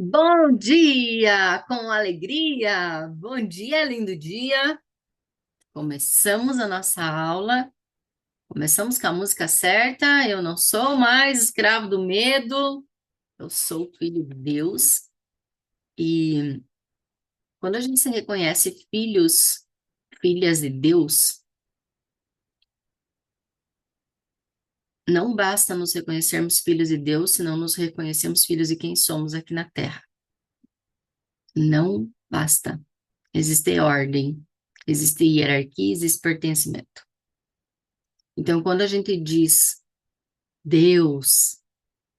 Bom dia, com alegria. Bom dia, lindo dia. Começamos a nossa aula. Começamos com a música certa. Eu não sou mais escravo do medo. Eu sou filho de Deus. E quando a gente se reconhece filhos, filhas de Deus, não basta nos reconhecermos filhos de Deus se não nos reconhecemos filhos de quem somos aqui na Terra. Não basta. Existe ordem, existe hierarquia, existe pertencimento. Então, quando a gente diz Deus,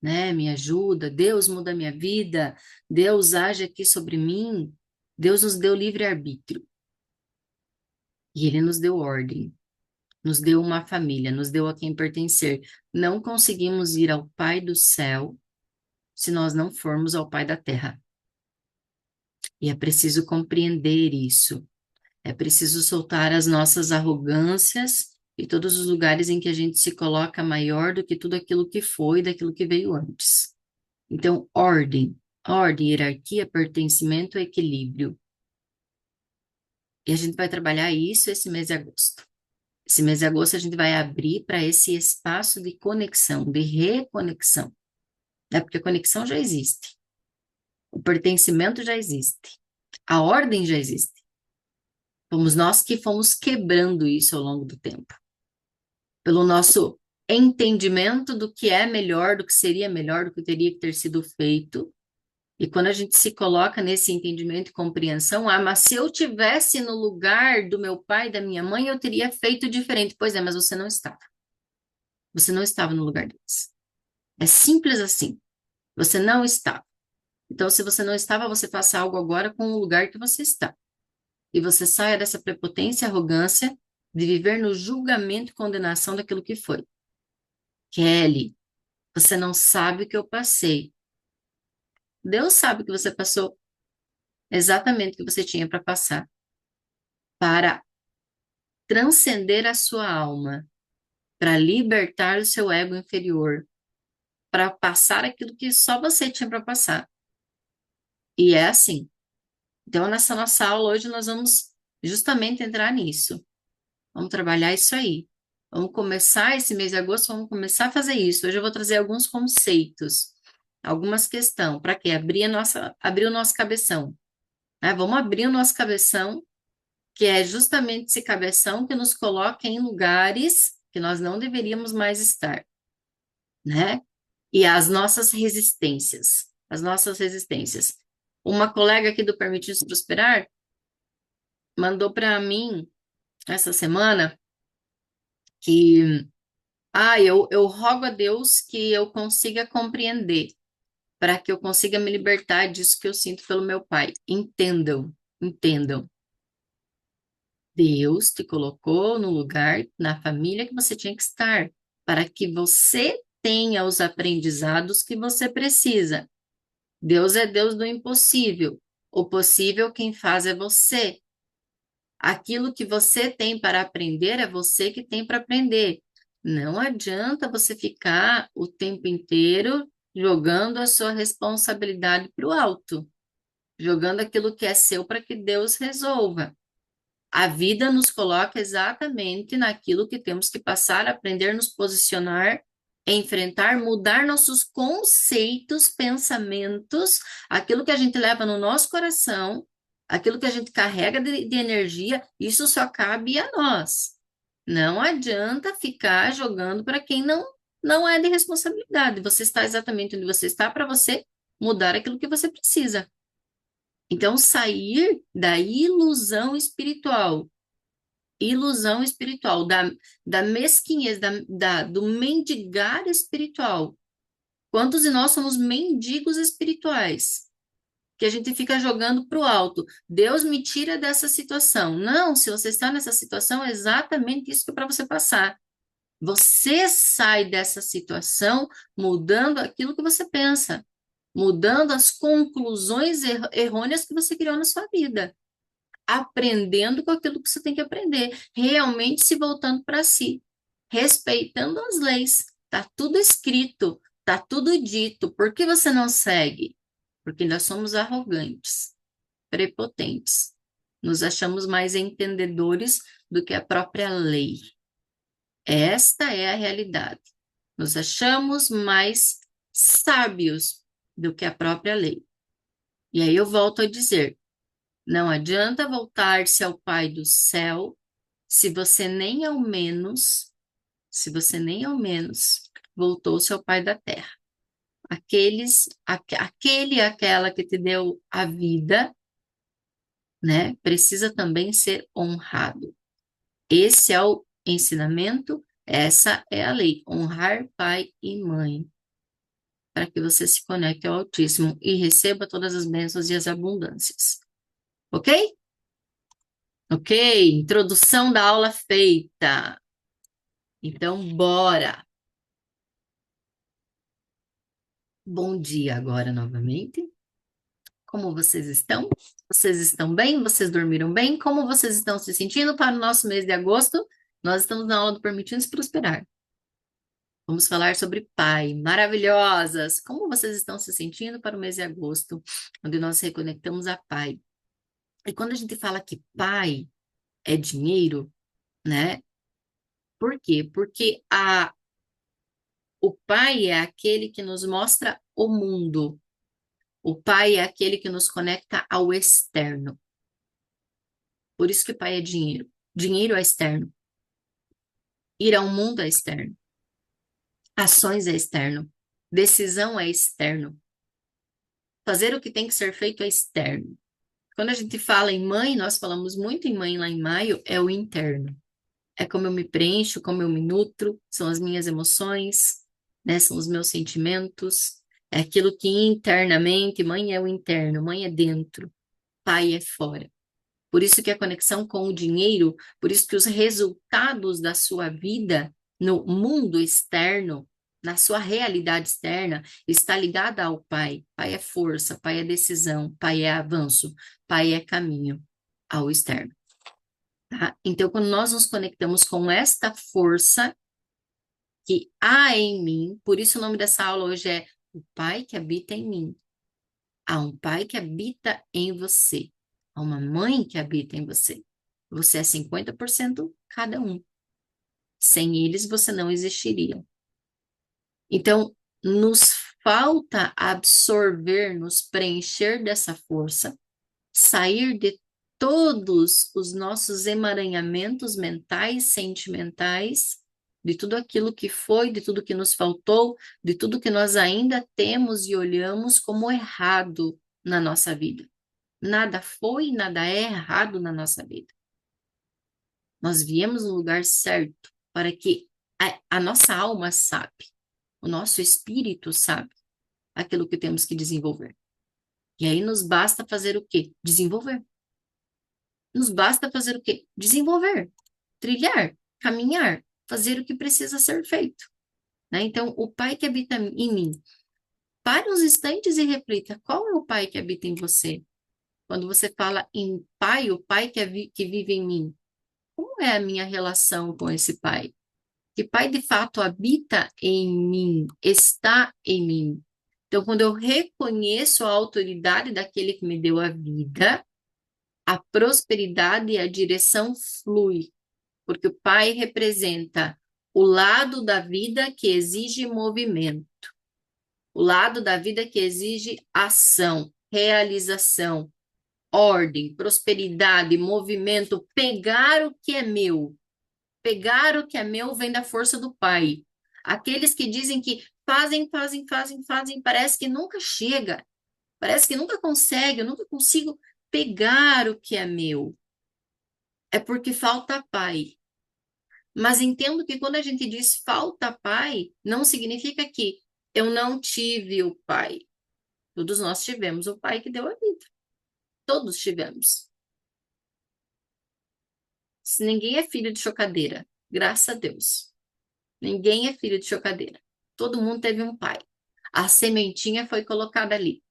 né, me ajuda, Deus muda a minha vida, Deus age aqui sobre mim, Deus nos deu livre-arbítrio e Ele nos deu ordem, nos deu uma família, nos deu a quem pertencer. Não conseguimos ir ao Pai do céu se nós não formos ao Pai da terra. E é preciso compreender isso. É preciso soltar as nossas arrogâncias e todos os lugares em que a gente se coloca maior do que tudo aquilo que foi, daquilo que veio antes. Então, ordem, hierarquia, pertencimento, equilíbrio. E a gente vai trabalhar isso esse mês de agosto. Esse mês de agosto a gente vai abrir para esse espaço de conexão, de reconexão. Né? Porque a conexão já existe, o pertencimento já existe, a ordem já existe. Fomos nós que fomos quebrando isso ao longo do tempo. Pelo nosso entendimento do que é melhor, do que seria melhor, do que teria que ter sido feito. E quando a gente se coloca nesse entendimento e compreensão, mas se eu tivesse no lugar do meu pai e da minha mãe, eu teria feito diferente. Pois é, mas você não estava. Você não estava no lugar deles. É simples assim. Você não estava. Então, se você não estava, você faça algo agora com o lugar que você está. E você saia dessa prepotência e arrogância de viver no julgamento e condenação daquilo que foi. Kelly, você não sabe o que eu passei. Deus sabe o que você passou, exatamente o que você tinha para passar, para transcender a sua alma, para libertar o seu ego inferior, para passar aquilo que só você tinha para passar. E é assim. Então, nessa nossa aula hoje, nós vamos justamente entrar nisso. Vamos trabalhar isso aí. Vamos começar esse mês de agosto, vamos começar a fazer isso. Hoje eu vou trazer alguns conceitos, algumas questões, para quê? Abrir o nosso cabeção. Né? Vamos abrir o nosso cabeção, que é justamente esse cabeção que nos coloca em lugares que nós não deveríamos mais estar, né? E as nossas resistências. Uma colega aqui do Permitidos Prosperar mandou para mim essa semana que, eu rogo a Deus que eu consiga compreender, para que eu consiga me libertar disso que eu sinto pelo meu pai. Entendam, entendam. Deus te colocou no lugar, na família que você tinha que estar, para que você tenha os aprendizados que você precisa. Deus é Deus do impossível. O possível quem faz é você. Aquilo que você tem para aprender é você que tem para aprender. Não adianta você ficar o tempo inteiro jogando a sua responsabilidade para o alto, jogando aquilo que é seu para que Deus resolva. A vida nos coloca exatamente naquilo que temos que passar, aprender, nos posicionar, enfrentar, mudar nossos conceitos, pensamentos, aquilo que a gente leva no nosso coração, aquilo que a gente carrega de energia, isso só cabe a nós. Não adianta ficar jogando para quem não é de responsabilidade. Você está exatamente onde você está para você mudar aquilo que você precisa. Então, sair da ilusão espiritual, da mesquinhez, do mendigar espiritual. Quantos de nós somos mendigos espirituais? Que a gente fica jogando para o alto. Deus me tira dessa situação. Não, se você está nessa situação, é exatamente isso que é para você passar. Você sai dessa situação mudando aquilo que você pensa, mudando as conclusões errôneas que você criou na sua vida, aprendendo com aquilo que você tem que aprender, realmente se voltando para si, respeitando as leis. Tá tudo escrito, tá tudo dito. Por que você não segue? porque nós somos arrogantes, prepotentes. Nos achamos mais entendedores do que a própria lei. Esta é a realidade. Nos achamos mais sábios do que a própria lei. E aí eu volto a dizer, não adianta voltar-se ao Pai do céu se você nem ao menos voltou-se ao Pai da terra. Aquele e aquela que te deu a vida, né, precisa também ser honrado. Esse é o ensinamento, essa é a lei, honrar pai e mãe, para que você se conecte ao Altíssimo e receba todas as bênçãos e as abundâncias. Ok? Ok, introdução da aula feita. Então, bora! Bom dia agora novamente. Como vocês estão? Vocês estão bem? Vocês dormiram bem? Como vocês estão se sentindo para o nosso mês de agosto? Nós estamos na aula do Permitindo-se Prosperar. Vamos falar sobre pai. Maravilhosas! Como vocês estão se sentindo para o mês de agosto, onde nós reconectamos a pai? E quando a gente fala que pai é dinheiro, né? Por quê? Porque o pai é aquele que nos mostra o mundo. O pai é aquele que nos conecta ao externo. Por isso que pai é dinheiro. Dinheiro é externo. Ir ao mundo é externo. Ações é externo. Decisão é externo. Fazer o que tem que ser feito é externo. Quando a gente fala em mãe, nós falamos muito em mãe lá em maio, é o interno. É como eu me preencho, como eu me nutro, são as minhas emoções, né? São os meus sentimentos. É aquilo que internamente, mãe é o interno, mãe é dentro, pai é fora. Por isso que a conexão com o dinheiro, por isso que os resultados da sua vida no mundo externo, na sua realidade externa, está ligada ao pai. Pai é força, pai é decisão, pai é avanço, pai é caminho ao externo. Tá? Então, quando nós nos conectamos com esta força que há em mim, por isso o nome dessa aula hoje é o pai que habita em mim. Há um pai que habita em você. Há uma mãe que habita em você. Você é 50% cada um. Sem eles, você não existiria. Então, nos falta absorver, nos preencher dessa força, sair de todos os nossos emaranhamentos mentais, sentimentais, de tudo aquilo que foi, de tudo que nos faltou, de tudo que nós ainda temos e olhamos como errado na nossa vida. Nada foi, nada é errado na nossa vida. Nós viemos no lugar certo para que a nossa alma sabe, o nosso espírito sabe aquilo que temos que desenvolver. E aí nos basta fazer o quê? Desenvolver. Nos basta fazer o quê? Desenvolver, trilhar, caminhar, fazer o que precisa ser feito. Né? Então, o Pai que habita em mim, pare uns instantes e reflita, qual é o Pai que habita em você? Quando você fala em Pai, o Pai que vive em mim, como é a minha relação com esse Pai? Que Pai de fato habita em mim, está em mim. Então, quando eu reconheço a autoridade daquele que me deu a vida, a prosperidade e a direção flui, porque o Pai representa o lado da vida que exige movimento, o lado da vida que exige ação, realização, ordem, prosperidade, movimento, pegar o que é meu. Pegar o que é meu vem da força do Pai. Aqueles que dizem que fazem, parece que nunca chega, parece que nunca consegue, eu nunca consigo pegar o que é meu. É porque falta Pai. Mas entendo que quando a gente diz falta Pai, não significa que eu não tive o Pai. Todos nós tivemos o Pai que deu a vida. Todos tivemos. Se ninguém é filho de chocadeira, graças a Deus. Ninguém é filho de chocadeira. Todo mundo teve um pai. A sementinha foi colocada ali.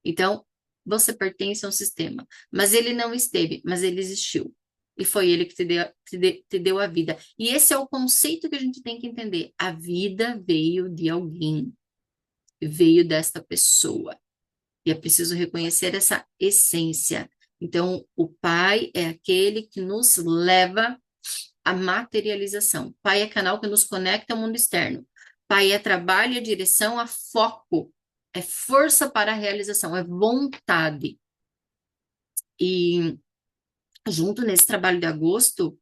Então, você pertence a um sistema. Mas ele não esteve, mas ele existiu. E foi ele que te deu a vida. E esse é o conceito que a gente tem que entender. A vida veio de alguém. Veio desta pessoa. E é preciso reconhecer essa essência. Então, o Pai é aquele que nos leva à materialização. Pai é canal que nos conecta ao mundo externo. Pai é trabalho, é direção, é foco, é força para a realização, é vontade. E junto nesse trabalho de agosto,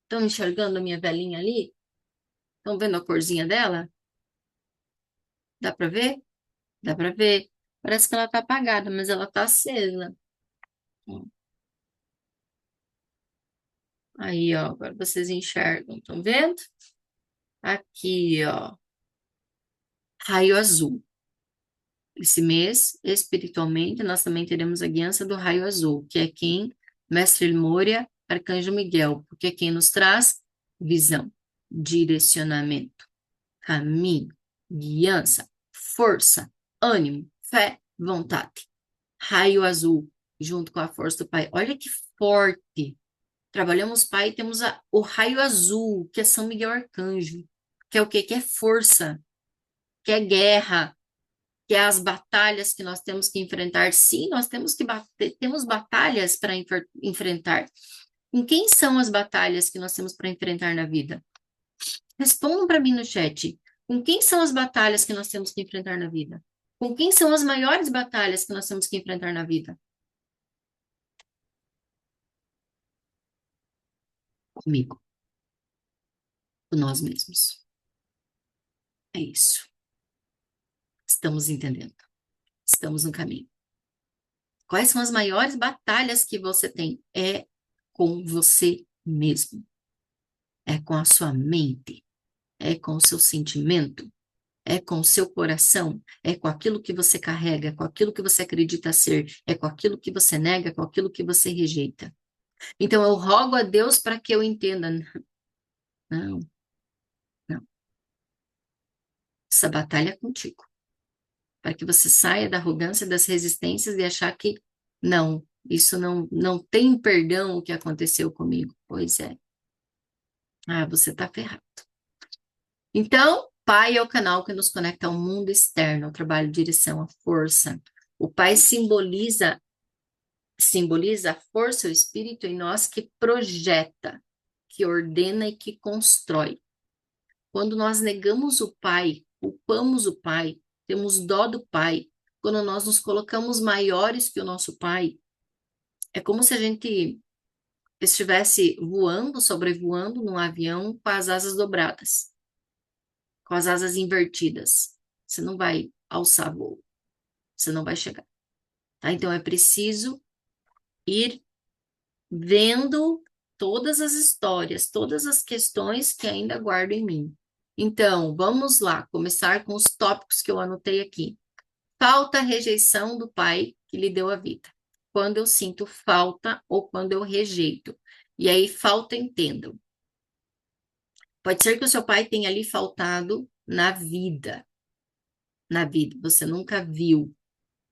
estão enxergando a minha velhinha ali? Estão vendo a corzinha dela? Dá para ver? Dá para ver. Parece que ela tá apagada, mas ela tá acesa. Aí, ó, agora vocês enxergam, estão vendo? Aqui, ó, raio azul. Esse mês, espiritualmente, nós também teremos a guiança do raio azul, que é quem? Mestre Moria, Arcanjo Miguel, porque é quem nos traz visão, direcionamento, caminho, guiança, força, ânimo, fé, vontade. Raio azul, junto com a força do Pai. Olha que forte! Trabalhamos Pai e temos o raio azul, que é São Miguel Arcanjo, que é o quê? Que é força, que é guerra, que é as batalhas que nós temos que enfrentar. Sim, nós temos que temos batalhas para enfrentar. Com quem são as batalhas que nós temos para enfrentar na vida? Respondam para mim no chat. Com quem são as batalhas que nós temos que enfrentar na vida? Com quem são as maiores batalhas que nós temos que enfrentar na vida? Comigo, com nós mesmos. É isso. Estamos entendendo. Estamos no caminho. Quais são as maiores batalhas que você tem? É com você mesmo. É com a sua mente. É com o seu sentimento. É com o seu coração. É com aquilo que você carrega. É com aquilo que você acredita ser. É com aquilo que você nega. É com aquilo que você rejeita. Então eu rogo a Deus para que eu entenda. Não, não. Essa batalha é contigo. Para que você saia da arrogância, das resistências de achar que não, isso não tem perdão o que aconteceu comigo. Pois é. Ah, você está ferrado. Então, Pai é o canal que nos conecta ao mundo externo, ao trabalho, direção, à força. O Pai simboliza a força, o espírito em nós que projeta, que ordena e que constrói. Quando nós negamos o Pai, culpamos o Pai, temos dó do Pai, quando nós nos colocamos maiores que o nosso Pai, é como se a gente estivesse voando, sobrevoando num avião com as asas dobradas, com as asas invertidas. Você não vai alçar voo, você não vai chegar, tá? Então é preciso ir vendo todas as histórias, todas as questões que ainda guardo em mim. Então, vamos lá, começar com os tópicos que eu anotei aqui. Falta, rejeição do pai que lhe deu a vida. Quando eu sinto falta ou quando eu rejeito. E aí, falta, entendam. Pode ser que o seu pai tenha lhe faltado na vida. Na vida. Você nunca viu,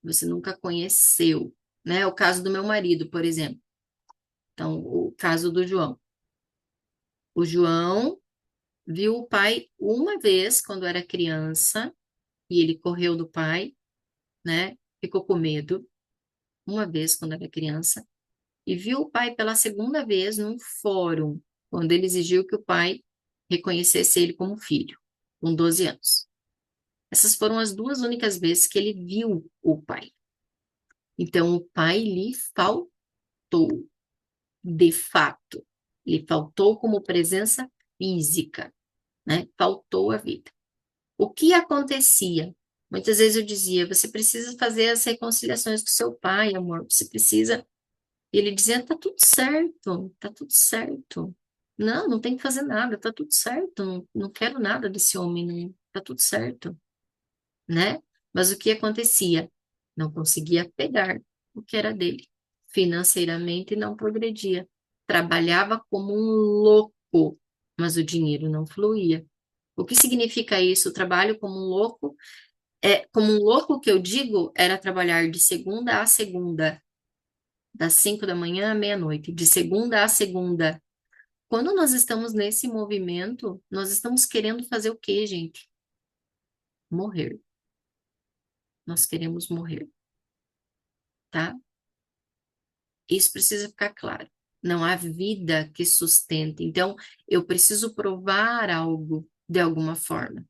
você nunca conheceu, né? O caso do meu marido, por exemplo. Então, o caso do João. O João viu o pai uma vez quando era criança e ele correu do pai, né? Ficou com medo uma vez quando era criança e viu o pai pela segunda vez num fórum, quando ele exigiu que o pai reconhecesse ele como filho, com 12 anos. Essas foram as duas únicas vezes que ele viu o pai. Então, o pai lhe faltou, de fato. Lhe faltou como presença física, né? Faltou a vida. O que acontecia? Muitas vezes eu dizia, você precisa fazer as reconciliações com seu pai, amor, você precisa. E ele dizia, tá tudo certo, tá tudo certo. Não, não tem que fazer nada, tá tudo certo, não quero nada desse homem, não, tá tudo certo, né? Mas o que acontecia? Não conseguia pegar o que era dele. Financeiramente não progredia. Trabalhava como um louco, mas o dinheiro não fluía. O que significa isso? O trabalho como um louco é como um louco que eu digo era trabalhar de segunda a segunda, das 5 da manhã à meia-noite, de segunda a segunda. Quando nós estamos nesse movimento, nós estamos querendo fazer o quê, gente? Morrer. Nós queremos morrer. tá? Isso precisa ficar claro. Não há vida que sustente. Então, eu preciso provar algo de alguma forma.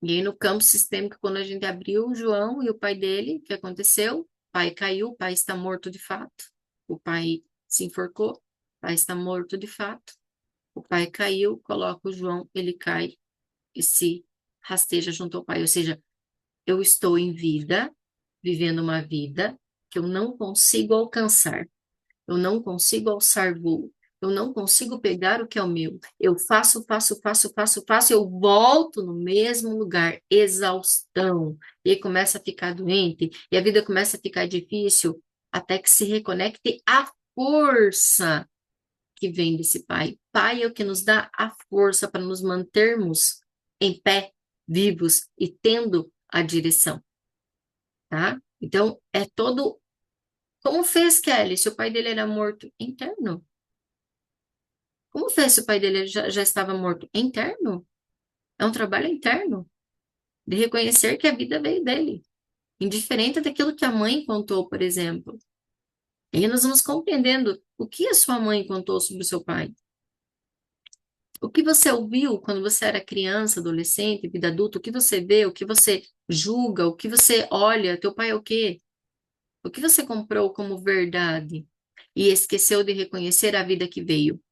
E aí, no campo sistêmico, quando a gente abriu o João e o pai dele, o que aconteceu? O pai caiu, o pai está morto de fato. O pai se enforcou, o pai está morto de fato. O pai caiu, coloca o João, ele cai e se rasteja junto ao pai. Ou seja, eu estou em vida, vivendo uma vida que eu não consigo alcançar. Eu não consigo alçar voo. Eu não consigo pegar o que é o meu. Eu faço, faço, faço, faço, faço, eu volto no mesmo lugar, exaustão. E aí começa a ficar doente, e a vida começa a ficar difícil, até que se reconecte a força que vem desse Pai. Pai é o que nos dá a força para nos mantermos em pé, vivos e tendo a direção, tá? Então, é todo. Como fez Kelly, se o pai dele era morto interno? Como fez se o pai dele já estava morto interno? É um trabalho interno, de reconhecer que a vida veio dele, indiferente daquilo que a mãe contou, por exemplo. E aí nós vamos compreendendo o que a sua mãe contou sobre o seu pai. O que você ouviu quando você era criança, adolescente, vida adulta, o que você vê, o que você julga, o que você olha, teu pai é o quê? O que você comprou como verdade e esqueceu de reconhecer a vida que veio?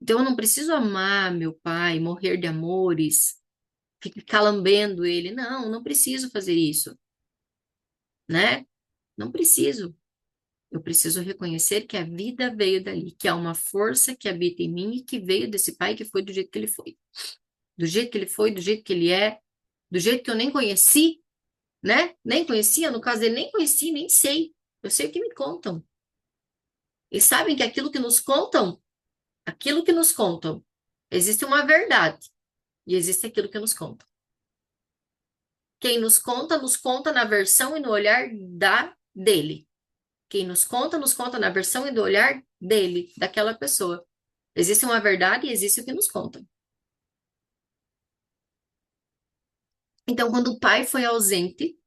Então eu não preciso amar meu pai, morrer de amores, ficar lambendo ele. Não, não preciso fazer isso, né? Não preciso. Eu preciso reconhecer que a vida veio dali, que há uma força que habita em mim e que veio desse pai que foi do jeito que ele foi. Do jeito que ele foi, do jeito que ele é, do jeito que eu nem conheci, né? Nem conhecia, no caso dele, nem conheci, nem sei. Eu sei o que me contam. E sabem que aquilo que nos contam, existe uma verdade e existe aquilo que nos contam. Quem nos conta na versão e no olhar dele. Quem nos conta na versão e do olhar dele, daquela pessoa. Existe uma verdade e existe o que nos conta. Então, quando o pai foi ausente,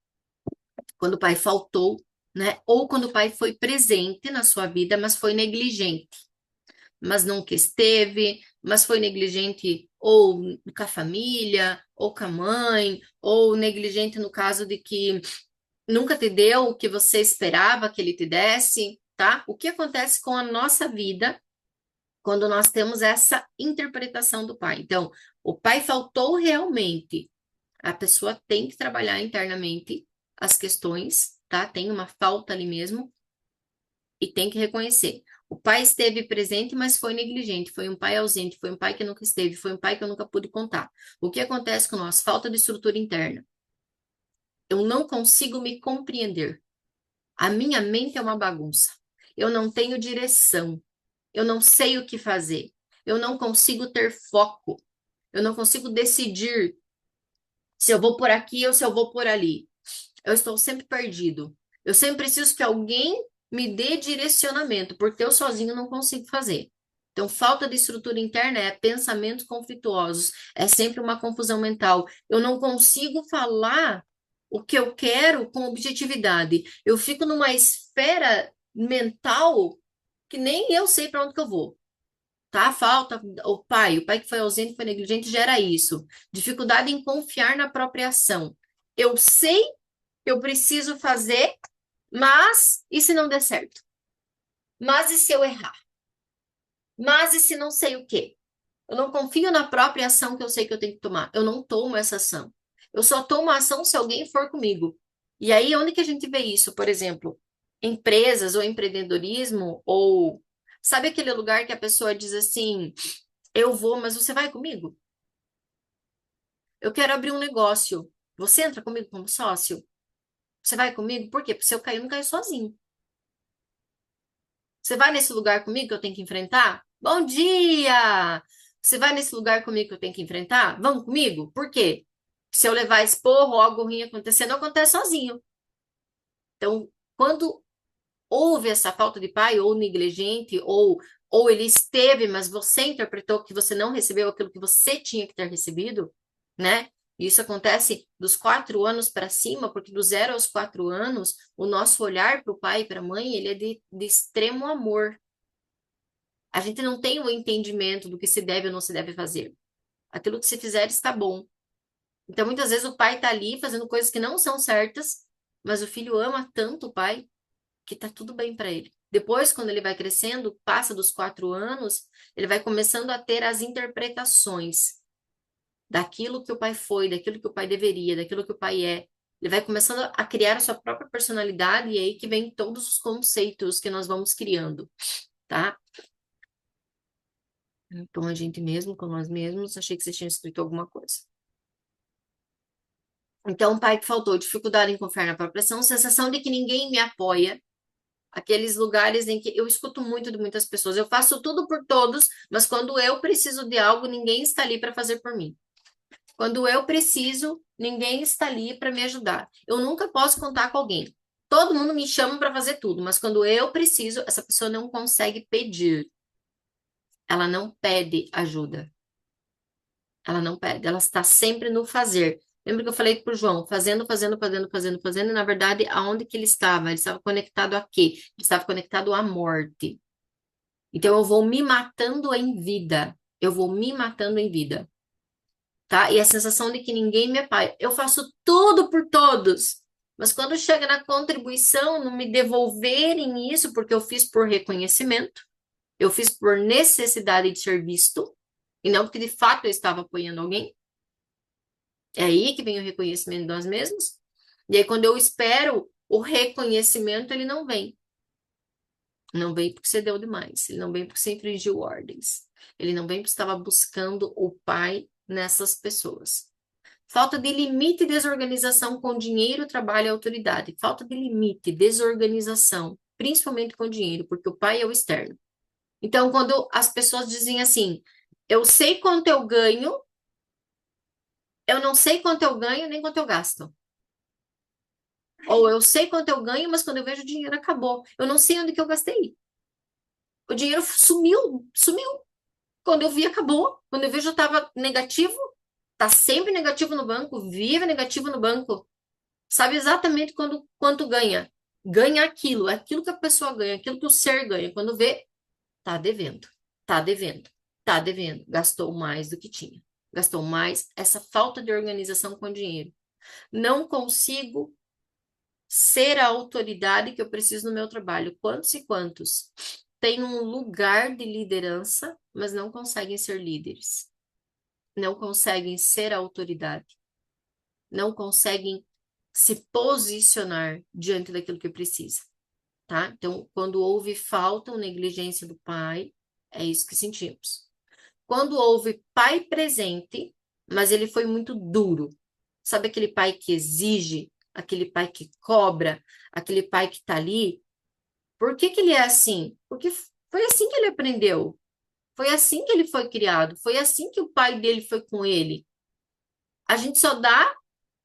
quando o pai faltou, né? Ou quando o pai foi presente na sua vida, mas foi negligente, mas nunca esteve, mas foi negligente ou com a família, ou com a mãe, ou negligente no caso de que nunca te deu o que você esperava que ele te desse, tá? O que acontece com a nossa vida quando nós temos essa interpretação do pai? Então, o pai faltou realmente. A pessoa tem que trabalhar internamente as questões, tá? Tem uma falta ali mesmo e tem que reconhecer. O pai esteve presente, mas foi negligente, foi um pai ausente, foi um pai que nunca esteve, foi um pai que eu nunca pude contar. O que acontece com nós? Falta de estrutura interna. Eu não consigo me compreender. A minha mente é uma bagunça. Eu não tenho direção. Eu não sei o que fazer. Eu não consigo ter foco. Eu não consigo decidir se eu vou por aqui ou se eu vou por ali. Eu estou sempre perdido. Eu sempre preciso que alguém me dê direcionamento, porque eu sozinho não consigo fazer. Então, falta de estrutura interna é pensamentos conflituosos, é sempre uma confusão mental. Eu não consigo falar o que eu quero com objetividade. Eu fico numa esfera mental que nem eu sei para onde que eu vou. Tá? Falta o pai que foi ausente, foi negligente, gera isso. Dificuldade em confiar na própria ação. Eu sei que eu preciso fazer, mas e se não der certo? Mas e se eu errar? Mas e se não sei o quê? Eu não confio na própria ação que eu sei que eu tenho que tomar. Eu não tomo essa ação. Eu só tomo a ação se alguém for comigo. E aí, onde que a gente vê isso? Por exemplo, empresas ou empreendedorismo, ou sabe aquele lugar que a pessoa diz assim: eu vou, mas você vai comigo? Eu quero abrir um negócio. Você entra comigo como sócio? Você vai comigo? Por quê? Porque se eu cair, eu não caio sozinho. Você vai nesse lugar comigo que eu tenho que enfrentar? Bom dia! Você vai nesse lugar comigo que eu tenho que enfrentar? Vamos comigo? Por quê? Se eu levar esporro ou algo ruim acontecer, não acontece sozinho. Então, quando houve essa falta de pai, ou negligente, ou ele esteve, mas você interpretou que você não recebeu aquilo que você tinha que ter recebido, né? Isso acontece dos 4 anos para cima, porque do 0 aos 4 anos, o nosso olhar para o pai e para a mãe, ele é de extremo amor. A gente não tem o entendimento do que se deve ou não se deve fazer. Aquilo que se fizer está bom. Então, muitas vezes o pai está ali fazendo coisas que não são certas, mas o filho ama tanto o pai que tá tudo bem para ele. Depois, quando ele vai crescendo, passa dos 4 anos, ele vai começando a ter as interpretações daquilo que o pai foi, daquilo que o pai deveria, daquilo que o pai é. Ele vai começando a criar a sua própria personalidade e é aí que vem todos os conceitos que nós vamos criando, tá? Então, a gente mesmo, com nós mesmos, achei que você tinha escrito alguma coisa. Então, o pai que faltou, dificuldade em confiar na própria ação, sensação de que ninguém me apoia, aqueles lugares em que eu escuto muito de muitas pessoas, eu faço tudo por todos, mas quando eu preciso de algo, ninguém está ali para fazer por mim. Quando eu preciso, ninguém está ali para me ajudar. Eu nunca posso contar com alguém. Todo mundo me chama para fazer tudo, mas quando eu preciso, essa pessoa não consegue pedir. Ela não pede ajuda. Ela não pede, ela está sempre no fazer. Lembra que eu falei para o João, fazendo, fazendo, fazendo, fazendo, fazendo, e na verdade, aonde que ele estava? Ele estava conectado a quê? Ele estava conectado à morte. Então, eu vou me matando em vida. Eu vou me matando em vida, tá? E a sensação de que ninguém me apoia. Eu faço tudo por todos, mas quando chega na contribuição, não me devolverem isso, porque eu fiz por reconhecimento, eu fiz por necessidade de ser visto, e não porque de fato eu estava apoiando alguém. É aí que vem o reconhecimento de nós mesmos. E aí, quando eu espero o reconhecimento, ele não vem. Não vem porque você deu demais. Ele não vem porque você infringiu ordens. Ele não vem porque estava buscando o pai nessas pessoas. Falta de limite e desorganização com dinheiro, trabalho e autoridade. Falta de limite, desorganização, principalmente com dinheiro, porque o pai é o externo. Então, quando as pessoas dizem assim, eu sei quanto eu ganho, eu não sei quanto eu ganho nem quanto eu gasto. Ou eu sei quanto eu ganho, mas quando eu vejo o dinheiro acabou. Eu não sei onde que eu gastei. O dinheiro sumiu, sumiu. Quando eu vi, acabou. Quando eu vejo, estava negativo. Tá sempre negativo no banco, vive negativo no banco. Sabe exatamente quanto ganha. Ganha aquilo, é aquilo que a pessoa ganha, aquilo que o ser ganha. Quando vê, tá devendo, tá devendo, tá devendo. Gastou mais do que tinha. Gastou mais essa falta de organização com o dinheiro. Não consigo ser a autoridade que eu preciso no meu trabalho. Quantos e quantos têm um lugar de liderança, mas não conseguem ser líderes? Não conseguem ser a autoridade? Não conseguem se posicionar diante daquilo que precisa, tá? Então, quando houve falta ou negligência do pai, é isso que sentimos. Quando houve pai presente, mas ele foi muito duro. Sabe aquele pai que exige, aquele pai que cobra, aquele pai que tá ali? Por que que ele é assim? Porque foi assim que ele aprendeu. Foi assim que ele foi criado. Foi assim que o pai dele foi com ele. A gente só dá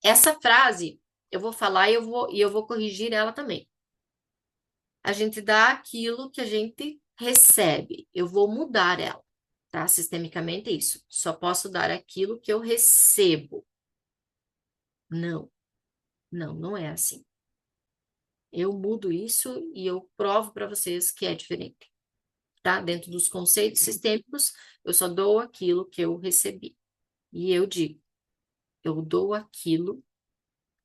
essa frase. Eu vou falar e eu vou corrigir ela também. A gente dá aquilo que a gente recebe. Eu vou mudar ela, tá? Sistemicamente é isso. Só posso dar aquilo que eu recebo. Não, não é assim. Eu mudo isso e eu provo para vocês que é diferente, tá? Dentro dos conceitos sistêmicos, eu só dou aquilo que eu recebi. E eu digo, eu dou aquilo,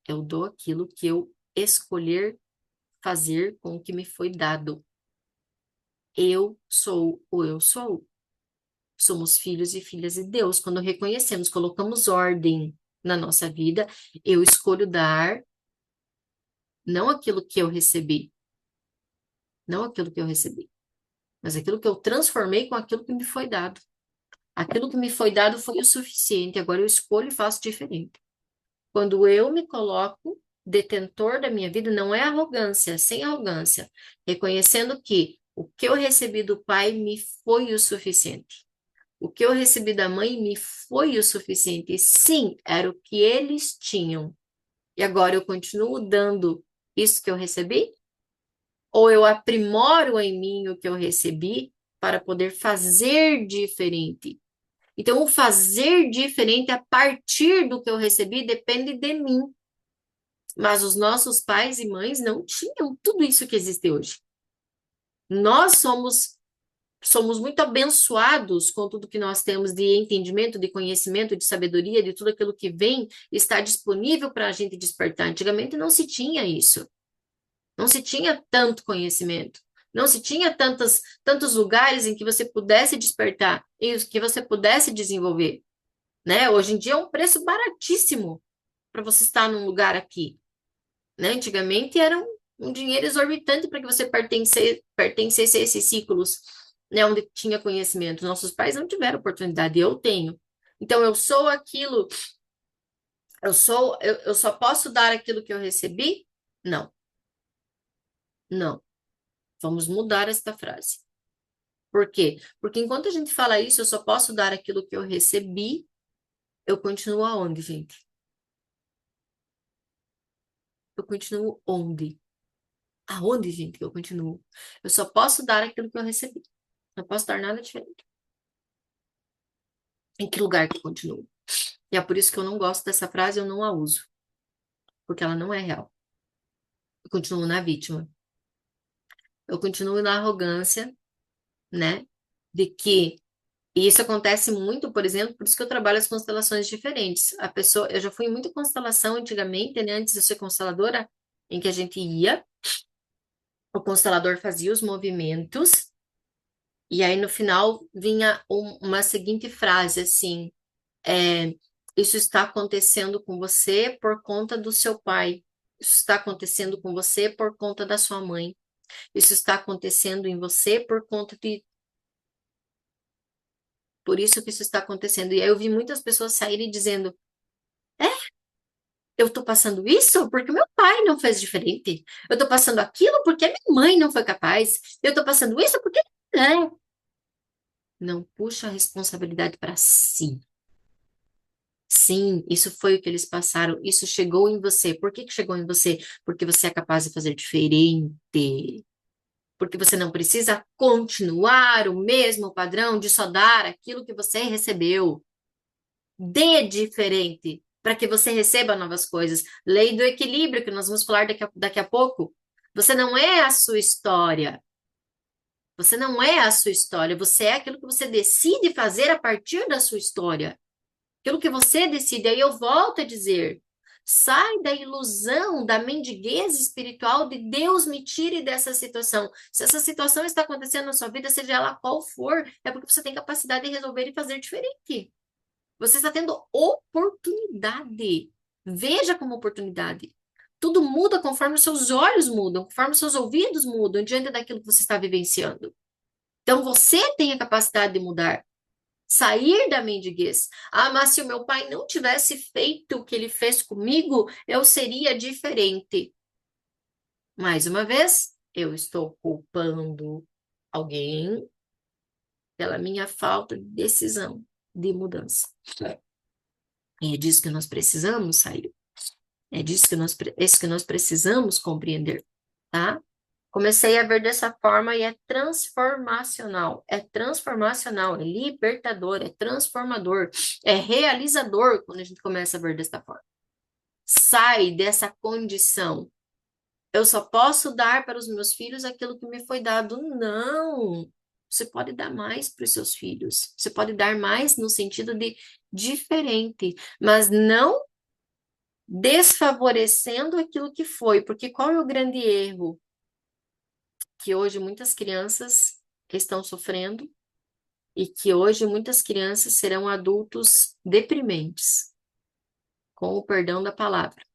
eu dou aquilo que eu escolher fazer com o que me foi dado. Eu sou o eu sou. Somos filhos e filhas de Deus. Quando reconhecemos, colocamos ordem na nossa vida, eu escolho dar não aquilo que eu recebi, não aquilo que eu recebi, mas aquilo que eu transformei com aquilo que me foi dado. Aquilo que me foi dado foi o suficiente, agora eu escolho e faço diferente. Quando eu me coloco detentor da minha vida, não é arrogância, sem arrogância, reconhecendo que o que eu recebi do Pai me foi o suficiente. O que eu recebi da mãe me foi o suficiente. E sim, era o que eles tinham. E agora eu continuo dando isso que eu recebi? Ou eu aprimoro em mim o que eu recebi para poder fazer diferente? Então, o fazer diferente a partir do que eu recebi depende de mim. Mas os nossos pais e mães não tinham tudo isso que existe hoje. Nós somos muito abençoados com tudo que nós temos de entendimento, de conhecimento, de sabedoria, de tudo aquilo que vem, está disponível para a gente despertar. Antigamente não se tinha isso. Não se tinha tanto conhecimento. Não se tinha tantos lugares em que você pudesse despertar, em que você pudesse desenvolver, né? Hoje em dia é um preço baratíssimo para você estar num lugar aqui, né? Antigamente era um dinheiro exorbitante para que você pertencesse a esses ciclos, né? Onde tinha conhecimento. Nossos pais não tiveram oportunidade, eu tenho. Então, eu sou aquilo, eu só posso dar aquilo que eu recebi? Não, não. Vamos mudar esta frase. Por quê? Porque enquanto a gente fala isso, eu só posso dar aquilo que eu recebi, eu continuo aonde, gente? Eu continuo onde? Aonde, gente, que eu continuo? Eu só posso dar aquilo que eu recebi. Não posso dar nada diferente. Em que lugar que eu continuo? E é por isso que eu não gosto dessa frase, eu não a uso. Porque ela não é real. Eu continuo na vítima. Eu continuo na arrogância, né? De que e isso acontece muito, por exemplo, por isso que eu trabalho as constelações diferentes. A pessoa, eu já fui em muita constelação antigamente, né, antes de eu ser consteladora, em que a gente ia, o constelador fazia os movimentos, e aí no final vinha uma seguinte frase assim: é, isso está acontecendo com você por conta do seu pai, isso está acontecendo com você por conta da sua mãe, isso está acontecendo em você por conta de por isso que isso está acontecendo. E aí eu vi muitas pessoas saírem dizendo eu tô passando isso porque meu pai não fez diferente. Eu tô passando aquilo porque minha mãe não foi capaz. Eu tô passando isso porque não puxa a responsabilidade para si. Sim, isso foi o que eles passaram. Isso chegou em você. Por que que chegou em você? Porque você é capaz de fazer diferente. Porque você não precisa continuar o mesmo padrão de só dar aquilo que você recebeu. Dê diferente para que você receba novas coisas. Lei do equilíbrio, que nós vamos falar daqui a pouco. Você não é a sua história. Você não é a sua história. Você é aquilo que você decide fazer a partir da sua história. Aquilo que você decide. Aí eu volto a dizer. Sai da ilusão, da mendiguez espiritual de Deus me tire dessa situação. Se essa situação está acontecendo na sua vida, seja ela qual for, é porque você tem capacidade de resolver e fazer diferente. Você está tendo oportunidade. Veja como oportunidade. Tudo muda conforme os seus olhos mudam, conforme os seus ouvidos mudam diante daquilo que você está vivenciando. Então você tem a capacidade de mudar, sair da mendiguez. Ah, mas se o meu pai não tivesse feito o que ele fez comigo, eu seria diferente. Mais uma vez, eu estou culpando alguém pela minha falta de decisão, de mudança. E é disso que nós precisamos sair. É disso que isso que nós precisamos compreender, tá? Comecei a ver dessa forma e é transformacional, é libertador, é transformador, é realizador quando a gente começa a ver dessa forma. Sai dessa condição. Eu só posso dar para os meus filhos aquilo que me foi dado. Não! Você pode dar mais para os seus filhos. Você pode dar mais no sentido de diferente, mas não desfavorecendo aquilo que foi, porque qual é o grande erro que hoje muitas crianças estão sofrendo e que hoje muitas crianças serão adultos deprimentes, com o perdão da palavra.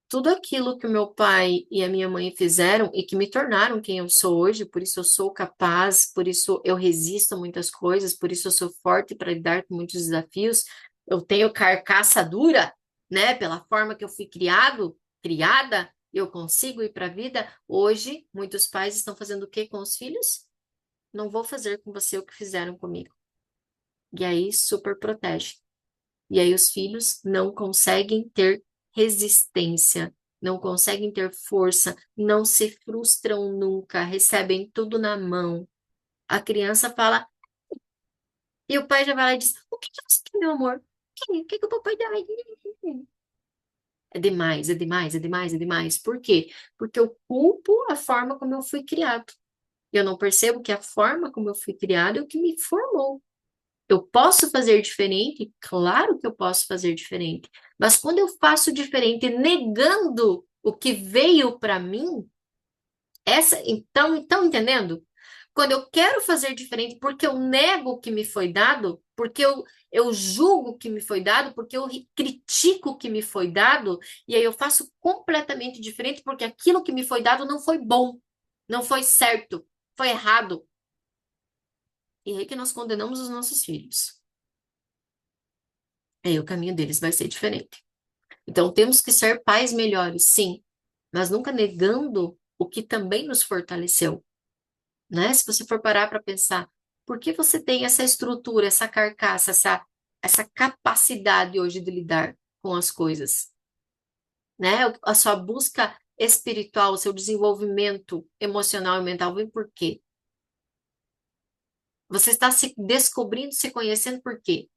Tudo aquilo que o meu pai e a minha mãe fizeram e que me tornaram quem eu sou hoje, por isso eu sou capaz, por isso eu resisto a muitas coisas, por isso eu sou forte para lidar com muitos desafios. Eu tenho carcaça dura, né? Pela forma que eu fui criada, eu consigo ir para a vida. Hoje, muitos pais estão fazendo o que com os filhos? Não vou fazer com você o que fizeram comigo. E aí, super protege. E aí os filhos não conseguem ter resistência, não conseguem ter força, não se frustram nunca, recebem tudo na mão. A criança fala: E o pai já vai lá e diz: O que que você quer, meu amor? O que que o papai dá? É demais, é demais, é demais, é demais. Por quê? Porque eu culpo a forma como eu fui criado. Eu não percebo que a forma como eu fui criado é o que me formou. Eu posso fazer diferente? Claro que eu posso fazer diferente. Mas quando eu faço diferente negando o que veio para mim, então, entendendo? Quando eu quero fazer diferente porque eu nego o que me foi dado, porque eu julgo o que me foi dado, porque eu critico o que me foi dado, e aí eu faço completamente diferente porque aquilo que me foi dado não foi bom, não foi certo, foi errado. E é aí que nós condenamos os nossos filhos. Aí o caminho deles vai ser diferente. Então temos que ser pais melhores, sim, mas nunca negando o que também nos fortaleceu. Né? Se você for parar para pensar, por que você tem essa estrutura, essa carcaça, essa capacidade hoje de lidar com as coisas, né? A sua busca espiritual, o seu desenvolvimento emocional e mental vem por quê? Você está se descobrindo, se conhecendo por quê?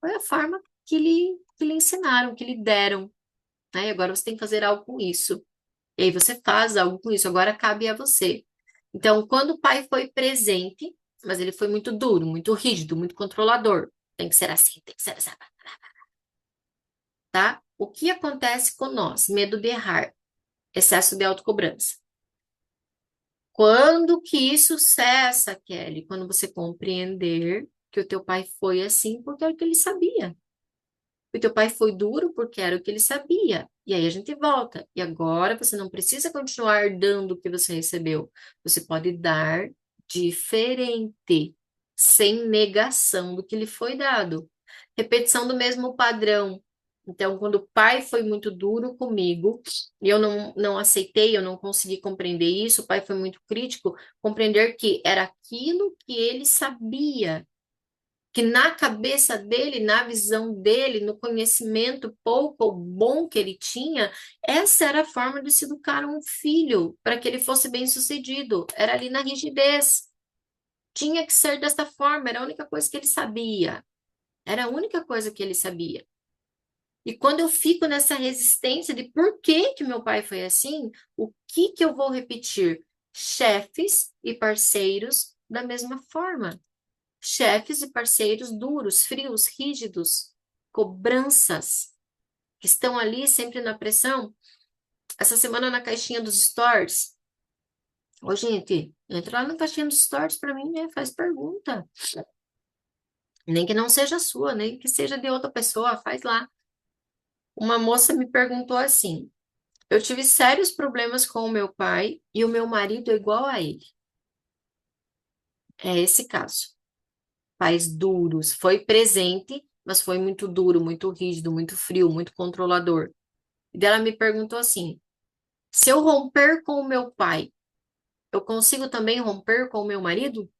Foi a forma que lhe ensinaram, que lhe deram, né? E agora você tem que fazer algo com isso. E aí você faz algo com isso, agora cabe a você. Então, quando o pai foi presente, mas ele foi muito duro, muito rígido, muito controlador. Tem que ser assim, tem que ser assim, tá? O que acontece com nós? Medo de errar, excesso de autocobrança. Quando que isso cessa, Kelly? Quando você compreender que o teu pai foi assim porque era o que ele sabia. O teu pai foi duro porque era o que ele sabia. E aí a gente volta. E agora você não precisa continuar dando o que você recebeu. Você pode dar diferente, sem negação do que lhe foi dado. Repetição do mesmo padrão. Então, quando o pai foi muito duro comigo, e eu não aceitei, eu não consegui compreender isso, o pai foi muito crítico, compreender que era aquilo que ele sabia que na cabeça dele, na visão dele, no conhecimento pouco ou bom que ele tinha, essa era a forma de se educar um filho para que ele fosse bem-sucedido. Era ali na rigidez. Tinha que ser desta forma, era a única coisa que ele sabia. Era a única coisa que ele sabia. E quando eu fico nessa resistência de por que que meu pai foi assim, o que que eu vou repetir? Chefes e parceiros da mesma forma. Chefes e parceiros duros, frios, rígidos, cobranças, que estão ali sempre na pressão. Essa semana na caixinha dos stores, ô gente, entra lá na caixinha dos stores para mim, né? Faz pergunta. Nem que não seja sua, nem que seja de outra pessoa, faz lá. Uma moça me perguntou assim: eu tive sérios problemas com o meu pai e o meu marido é igual a ele. É esse caso. Pais duros, foi presente, mas foi muito duro, muito rígido, muito frio, muito controlador. E dela me perguntou assim: se eu romper com o meu pai, eu consigo também romper com o meu marido?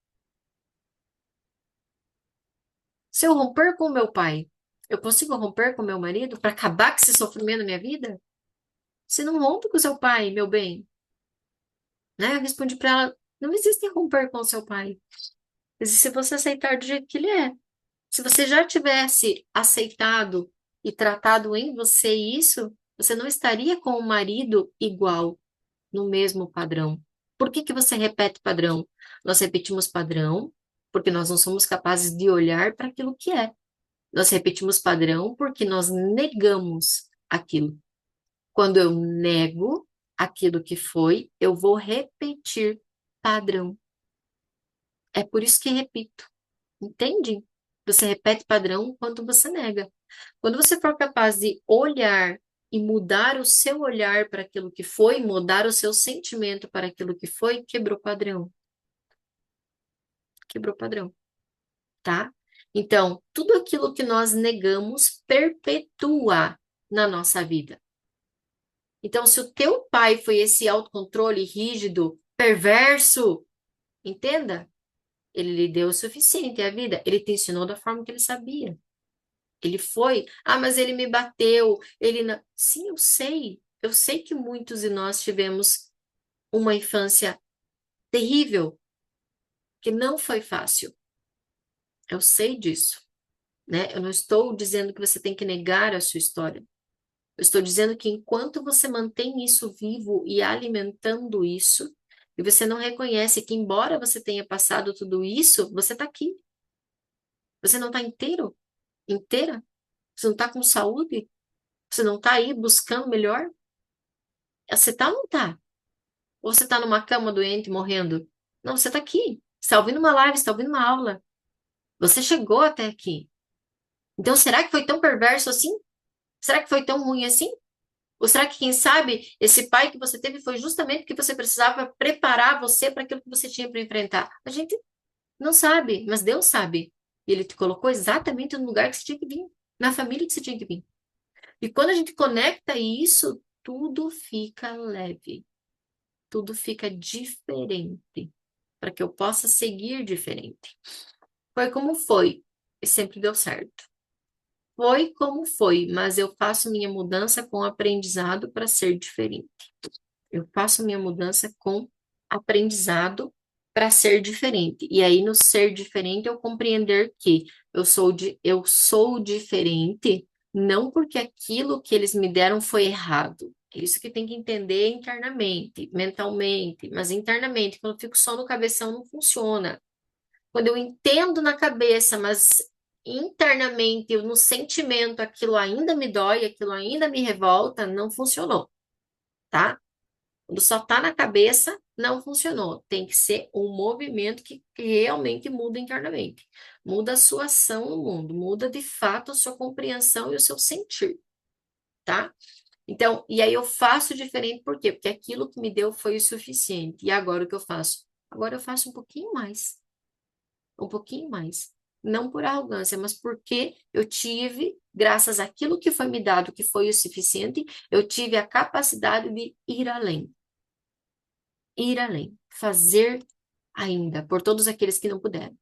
Se eu romper com o meu pai, eu consigo romper com o meu marido para acabar com esse sofrimento na minha vida? Você não rompe com o seu pai, meu bem, né? Eu respondi para ela: não existe romper com o seu pai. Existe você aceitar do jeito que ele é. Se você já tivesse aceitado e tratado em você isso, você não estaria com o marido igual, no mesmo padrão. Por que que você repete padrão? Nós repetimos padrão porque nós não somos capazes de olhar para aquilo que é. Nós repetimos padrão porque nós negamos aquilo. Quando eu nego aquilo que foi, eu vou repetir padrão. É por isso que repito. Entende? Você repete padrão quando você nega. Quando você for capaz de olhar e mudar o seu olhar para aquilo que foi, mudar o seu sentimento para aquilo que foi, quebrou padrão. Quebrou padrão, tá? Então, tudo aquilo que nós negamos perpetua na nossa vida. Então, se o teu pai foi esse autocontrole rígido, perverso, entenda, ele lhe deu o suficiente à vida, ele te ensinou da forma que ele sabia. Ele foi, mas ele me bateu, ele não. Sim, eu sei. Eu sei que muitos de nós tivemos uma infância terrível, que não foi fácil. Eu sei disso, né? Eu não estou dizendo que você tem que negar a sua história. Eu estou dizendo que enquanto você mantém isso vivo e alimentando isso, e você não reconhece que, embora você tenha passado tudo isso, você está aqui. Você não está inteiro, inteira. Você não está com saúde. Você não está aí buscando melhor. Você está ou não está? Ou você está numa cama doente, morrendo? Não, você está aqui. Você está ouvindo uma live, você está ouvindo uma aula. Você chegou até aqui. Então, será que foi tão perverso assim? Será que foi tão ruim assim? Ou será que, quem sabe, esse pai que você teve foi justamente porque você precisava preparar você para aquilo que você tinha para enfrentar? A gente não sabe, mas Deus sabe. E Ele te colocou exatamente no lugar que você tinha que vir, na família que você tinha que vir. E quando a gente conecta isso, tudo fica leve, tudo fica diferente, para que eu possa seguir diferente. Foi como foi, e sempre deu certo. Foi como foi, mas eu faço minha mudança com aprendizado para ser diferente. Eu faço minha mudança com aprendizado para ser diferente. E aí, no ser diferente, eu compreender que eu sou diferente, não porque aquilo que eles me deram foi errado. É isso que tem que entender internamente, mentalmente, mas internamente, quando eu fico só no cabeção, não funciona. Quando eu entendo na cabeça, mas internamente, no sentimento, aquilo ainda me dói, aquilo ainda me revolta, não funcionou, tá? Quando só tá na cabeça, não funcionou. Tem que ser um movimento que realmente muda internamente. Muda a sua ação no mundo, muda de fato a sua compreensão e o seu sentir, tá? Então, e aí eu faço diferente, por quê? Porque aquilo que me deu foi o suficiente. E agora o que eu faço? Agora eu faço um pouquinho mais. Um pouquinho mais. Não por arrogância, mas porque eu tive, graças àquilo que foi me dado, que foi o suficiente, eu tive a capacidade de ir além. Ir além. Fazer ainda, por todos aqueles que não puderam.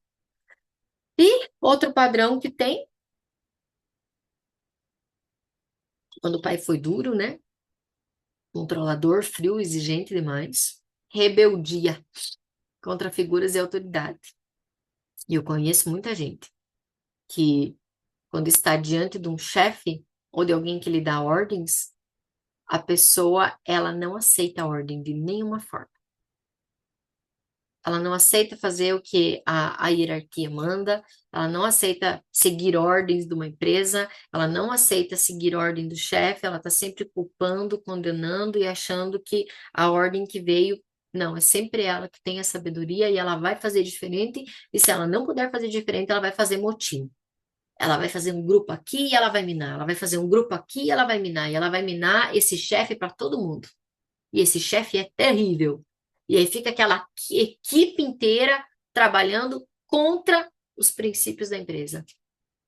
E outro padrão que tem, quando o pai foi duro, né? Controlador, frio, exigente demais. Rebeldia contra figuras de autoridade. E eu conheço muita gente que, quando está diante de um chefe ou de alguém que lhe dá ordens, a pessoa, ela não aceita a ordem de nenhuma forma. Ela não aceita fazer o que a hierarquia manda, ela não aceita seguir ordens de uma empresa, ela não aceita seguir ordem do chefe, ela está sempre culpando, condenando e achando que a ordem que veio, não, é sempre ela que tem a sabedoria e ela vai fazer diferente, e se ela não puder fazer diferente, ela vai fazer motim. Ela vai fazer um grupo aqui e ela vai minar, ela vai fazer um grupo aqui e ela vai minar, e ela vai minar esse chefe para todo mundo. E esse chefe é terrível. E aí fica aquela equipe inteira trabalhando contra os princípios da empresa,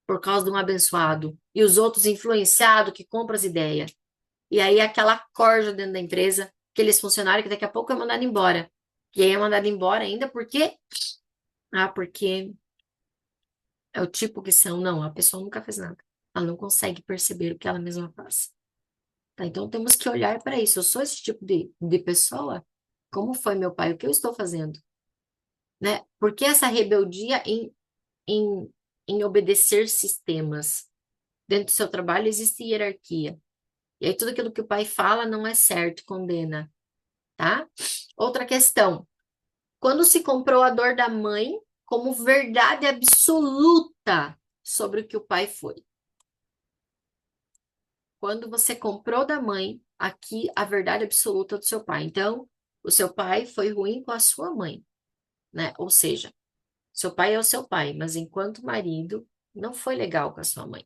por causa de um abençoado. E os outros influenciados que compram as ideias. E aí aquela corja dentro da empresa, aqueles funcionários que daqui a pouco é mandado embora. E aí é mandado embora ainda porque... Ah, porque é o tipo que são. Não, a pessoa nunca fez nada. Ela não consegue perceber o que ela mesma faz. Tá? Então temos que olhar para isso. Eu sou esse tipo de pessoa? Como foi meu pai? O que eu estou fazendo? Né? Por que essa rebeldia em, em obedecer sistemas? Dentro do seu trabalho existe hierarquia. E aí tudo aquilo que o pai fala não é certo, condena, tá? Outra questão. Quando se comprou a dor da mãe como verdade absoluta sobre o que o pai foi? Quando você comprou da mãe aqui a verdade absoluta do seu pai. Então, o seu pai foi ruim com a sua mãe, né? Ou seja, seu pai é o seu pai, mas enquanto marido, não foi legal com a sua mãe.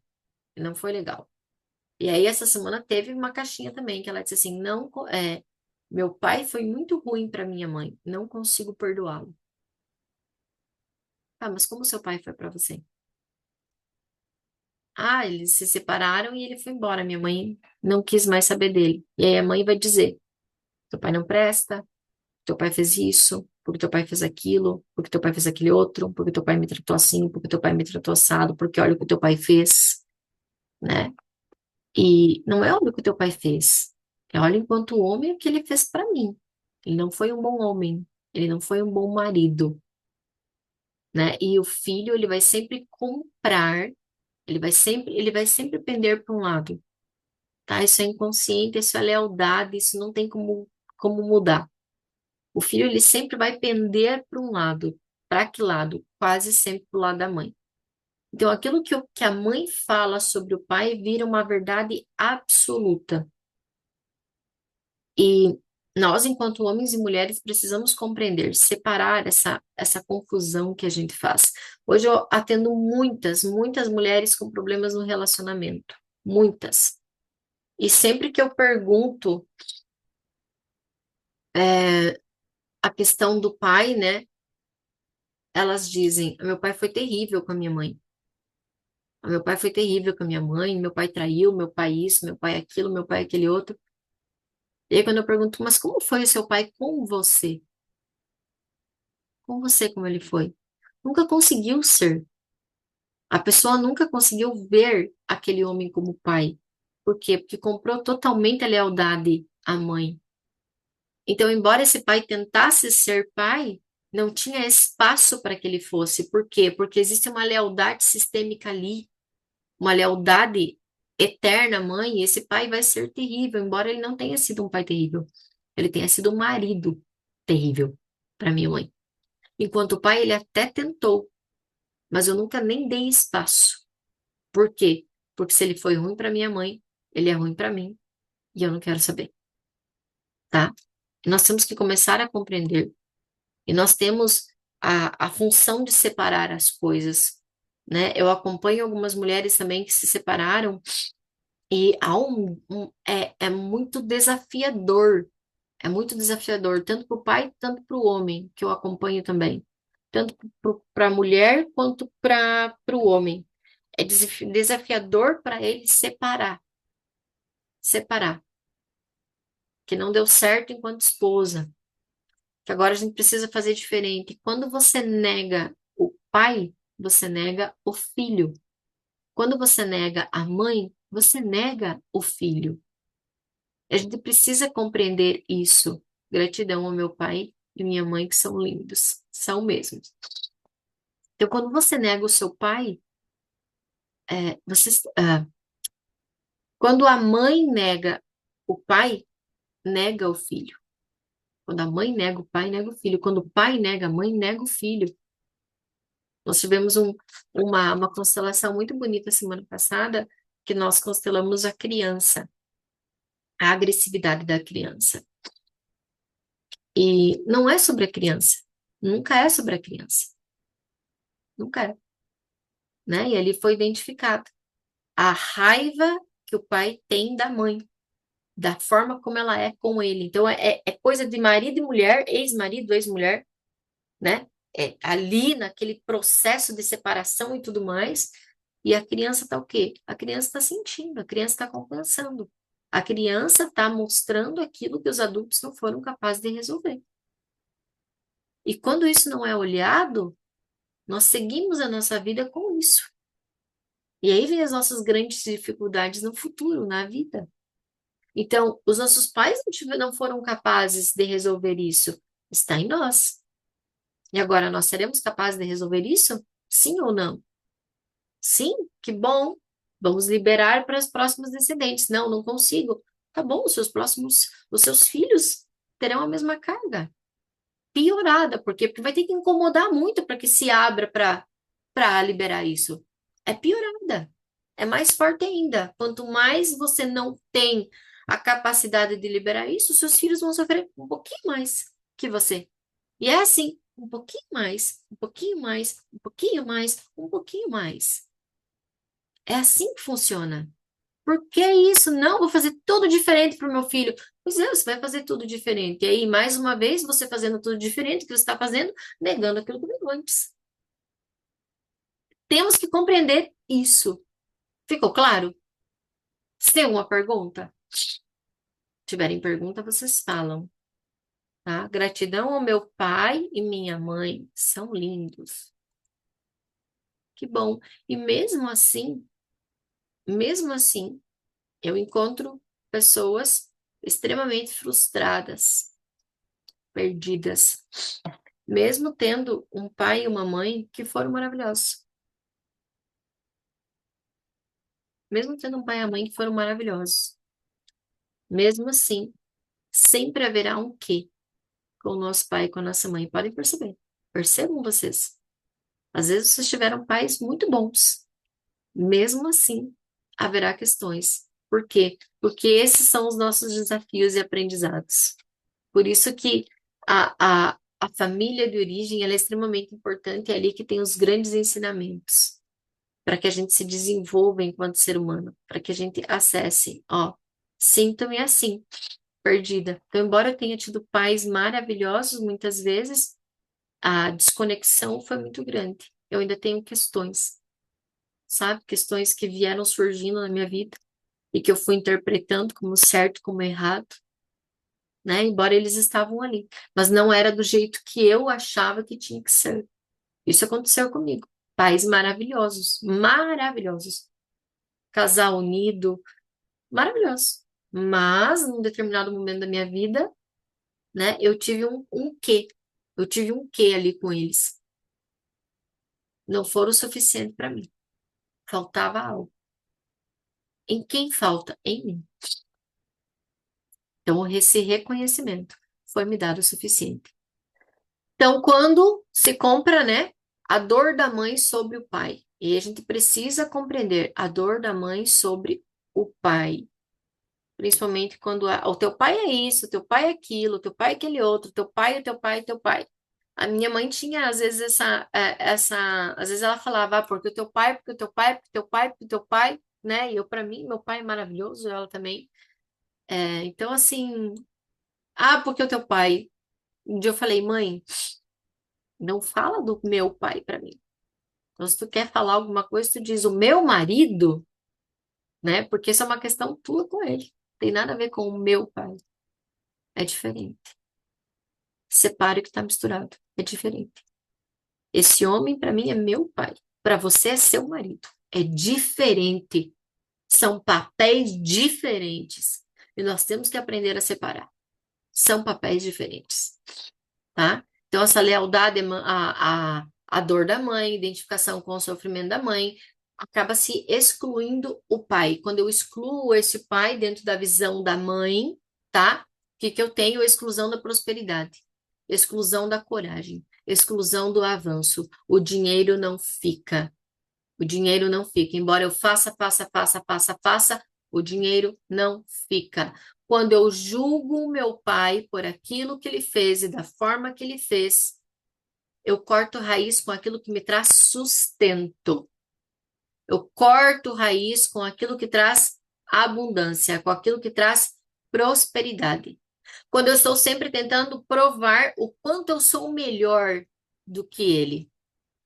Não foi legal. E aí, essa semana teve uma caixinha também, que ela disse assim: não, meu pai foi muito ruim para minha mãe, não consigo perdoá-lo. Ah, mas como seu pai foi para você? Ah, eles se separaram e ele foi embora. Minha mãe não quis mais saber dele. E aí a mãe vai dizer: seu pai não presta, teu pai fez isso, porque teu pai fez aquilo, porque teu pai fez aquele outro, porque teu pai me tratou assim, porque teu pai me tratou assado, porque olha o que teu pai fez, né? E não é olha o que teu pai fez, é olha enquanto homem o que ele fez para mim. Ele não foi um bom homem, ele não foi um bom marido, né? E o filho, ele vai sempre comprar, ele vai sempre pender para um lado, tá? Isso é inconsciente, isso é lealdade, isso não tem como mudar. O filho, ele sempre vai pender para um lado. Para que lado? Quase sempre para o lado da mãe. Então, aquilo que a mãe fala sobre o pai vira uma verdade absoluta. E nós, enquanto homens e mulheres, precisamos compreender, separar essa confusão que a gente faz. Hoje eu atendo muitas mulheres com problemas no relacionamento. Muitas. E sempre que eu pergunto a questão do pai, né? Elas dizem: meu pai foi terrível com a minha mãe. Meu pai foi terrível com a minha mãe, meu pai traiu, meu pai isso, meu pai aquilo, meu pai aquele outro. E aí quando eu pergunto, mas como foi o seu pai com você? Com você, como ele foi? Nunca conseguiu ser. A pessoa nunca conseguiu ver aquele homem como pai. Por quê? Porque comprou totalmente a lealdade à mãe. Então, embora esse pai tentasse ser pai, não tinha espaço para que ele fosse. Por quê? Porque existe uma lealdade sistêmica ali, uma lealdade eterna à mãe, e esse pai vai ser terrível, embora ele não tenha sido um pai terrível. Ele tenha sido um marido terrível para minha mãe. Enquanto o pai, ele até tentou, mas eu nunca nem dei espaço. Por quê? Porque se ele foi ruim para minha mãe, ele é ruim para mim e eu não quero saber, tá? E nós temos que começar a compreender. E nós temos a função de separar as coisas, né? Eu acompanho algumas mulheres também que se separaram e é muito desafiador. É muito desafiador, tanto para o pai, tanto para o homem, que eu acompanho também. Tanto para a mulher quanto para o homem. É desafiador para ele separar, que não deu certo enquanto esposa, que agora a gente precisa fazer diferente. Quando você nega o pai, você nega o filho. Quando você nega a mãe, você nega o filho. A gente precisa compreender isso. Gratidão ao meu pai e minha mãe, que são lindos, são mesmos. Então, quando você nega o seu pai, é, você, ah, quando a mãe nega o pai, nega o filho. Quando a mãe nega o pai, nega o filho. Quando o pai nega a mãe, nega o filho. Nós tivemos uma constelação muito bonita semana passada, que nós constelamos a criança, a agressividade da criança. E não é sobre a criança. Nunca é sobre a criança. Nunca é, né? E ali foi identificado a raiva que o pai tem da mãe, da forma como ela é com ele. Então, é coisa de marido e mulher, ex-marido, ex-mulher, né? É ali naquele processo de separação e tudo mais. E a criança tá o quê? A criança está sentindo, a criança está compensando. A criança está mostrando aquilo que os adultos não foram capazes de resolver. E quando isso não é olhado, nós seguimos a nossa vida com isso. E aí vem as nossas grandes dificuldades no futuro, na vida. Então, os nossos pais não foram capazes de resolver isso. Está em nós. E agora, nós seremos capazes de resolver isso? Sim ou não? Sim, que bom. Vamos liberar para os próximos descendentes. Não, não consigo. Tá bom, os seus filhos terão a mesma carga. Piorada, porque vai ter que incomodar muito para que se abra para liberar isso. É piorada. É mais forte ainda. Quanto mais você não tem a capacidade de liberar isso, seus filhos vão sofrer um pouquinho mais que você. E é assim, um pouquinho mais, um pouquinho mais, um pouquinho mais, um pouquinho mais. É assim que funciona. Por que isso? Não, vou fazer tudo diferente para o meu filho. Pois é, você vai fazer tudo diferente. E aí, mais uma vez, você fazendo tudo diferente, o que você está fazendo? Negando aquilo que veio antes. Temos que compreender isso. Ficou claro? Se tem alguma pergunta? Se tiverem pergunta, vocês falam, tá? Gratidão ao meu pai e minha mãe, são lindos. Que bom. E mesmo assim, eu encontro pessoas extremamente frustradas, perdidas. mesmo tendo um pai e uma mãe que foram maravilhosos. Mesmo tendo um pai e uma mãe que foram maravilhosos. Mesmo assim, sempre haverá um quê com o nosso pai e com a nossa mãe. Podem perceber. Percebam vocês. Às vezes vocês tiveram pais muito bons. Mesmo assim, haverá questões. Por quê? Porque esses são os nossos desafios e aprendizados. Por isso que a família de origem ela é extremamente importante, é ali que tem os grandes ensinamentos, para que a gente se desenvolva enquanto ser humano, para que a gente acesse, ó, sinto-me assim, perdida. Então, embora eu tenha tido pais maravilhosos, muitas vezes, a desconexão foi muito grande. Eu ainda tenho questões, sabe? Questões que vieram surgindo na minha vida e que eu fui interpretando como certo, como errado, né? Embora eles estavam ali, mas não era do jeito que eu achava que tinha que ser. Isso aconteceu comigo. Pais maravilhosos, maravilhosos. Casal unido, maravilhoso. Mas, num determinado momento da minha vida, né, eu tive um quê. Eu tive um quê ali com eles. Não foram o suficiente para mim. Faltava algo. Em quem falta? Em mim. Então, esse reconhecimento foi me dado o suficiente. Então, quando se compra, né, a dor da mãe sobre o pai, e a gente precisa compreender a dor da mãe sobre o pai, principalmente quando o teu pai é isso, o teu pai é aquilo, o teu pai é aquele outro, teu pai, o teu pai, o teu pai. A minha mãe tinha, às vezes, às vezes ela falava, porque o teu pai, porque o teu pai, porque o teu pai, porque o teu pai, né? E eu, para mim, meu pai é maravilhoso, ela também. Então, assim, porque o teu pai. Um dia eu falei, mãe, não fala do meu pai para mim. Então, se tu quer falar alguma coisa, tu diz o meu marido, né? Porque isso é uma questão tua com ele. Tem nada a ver com o meu pai. É diferente. Separe o que está misturado. É diferente. Esse homem, para mim, é meu pai. Para você, é seu marido. É diferente. São papéis diferentes. E nós temos que aprender a separar. São papéis diferentes, tá? Então, essa lealdade, a dor da mãe, identificação com o sofrimento da mãe, acaba se excluindo o pai. Quando eu excluo esse pai dentro da visão da mãe, tá? O que que eu tenho? Exclusão da prosperidade, exclusão da coragem, exclusão do avanço. O dinheiro não fica. O dinheiro não fica. Embora eu faça, o dinheiro não fica. Quando eu julgo o meu pai por aquilo que ele fez e da forma que ele fez, eu corto raiz com aquilo que me traz sustento. Eu corto raiz com aquilo que traz abundância, com aquilo que traz prosperidade. Quando eu estou sempre tentando provar o quanto eu sou melhor do que ele.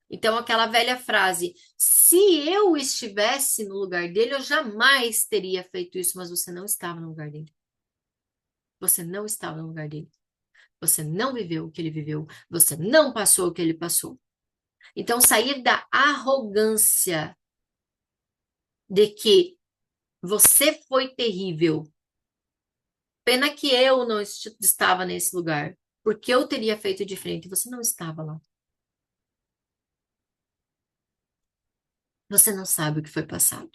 Então, aquela velha frase: se eu estivesse no lugar dele, eu jamais teria feito isso, mas você não estava no lugar dele. Você não estava no lugar dele. Você não viveu o que ele viveu. Você não passou o que ele passou. Então, sair da arrogância de que você foi terrível. Pena que eu não estava nesse lugar, porque eu teria feito diferente. Você não estava lá. Você não sabe o que foi passado.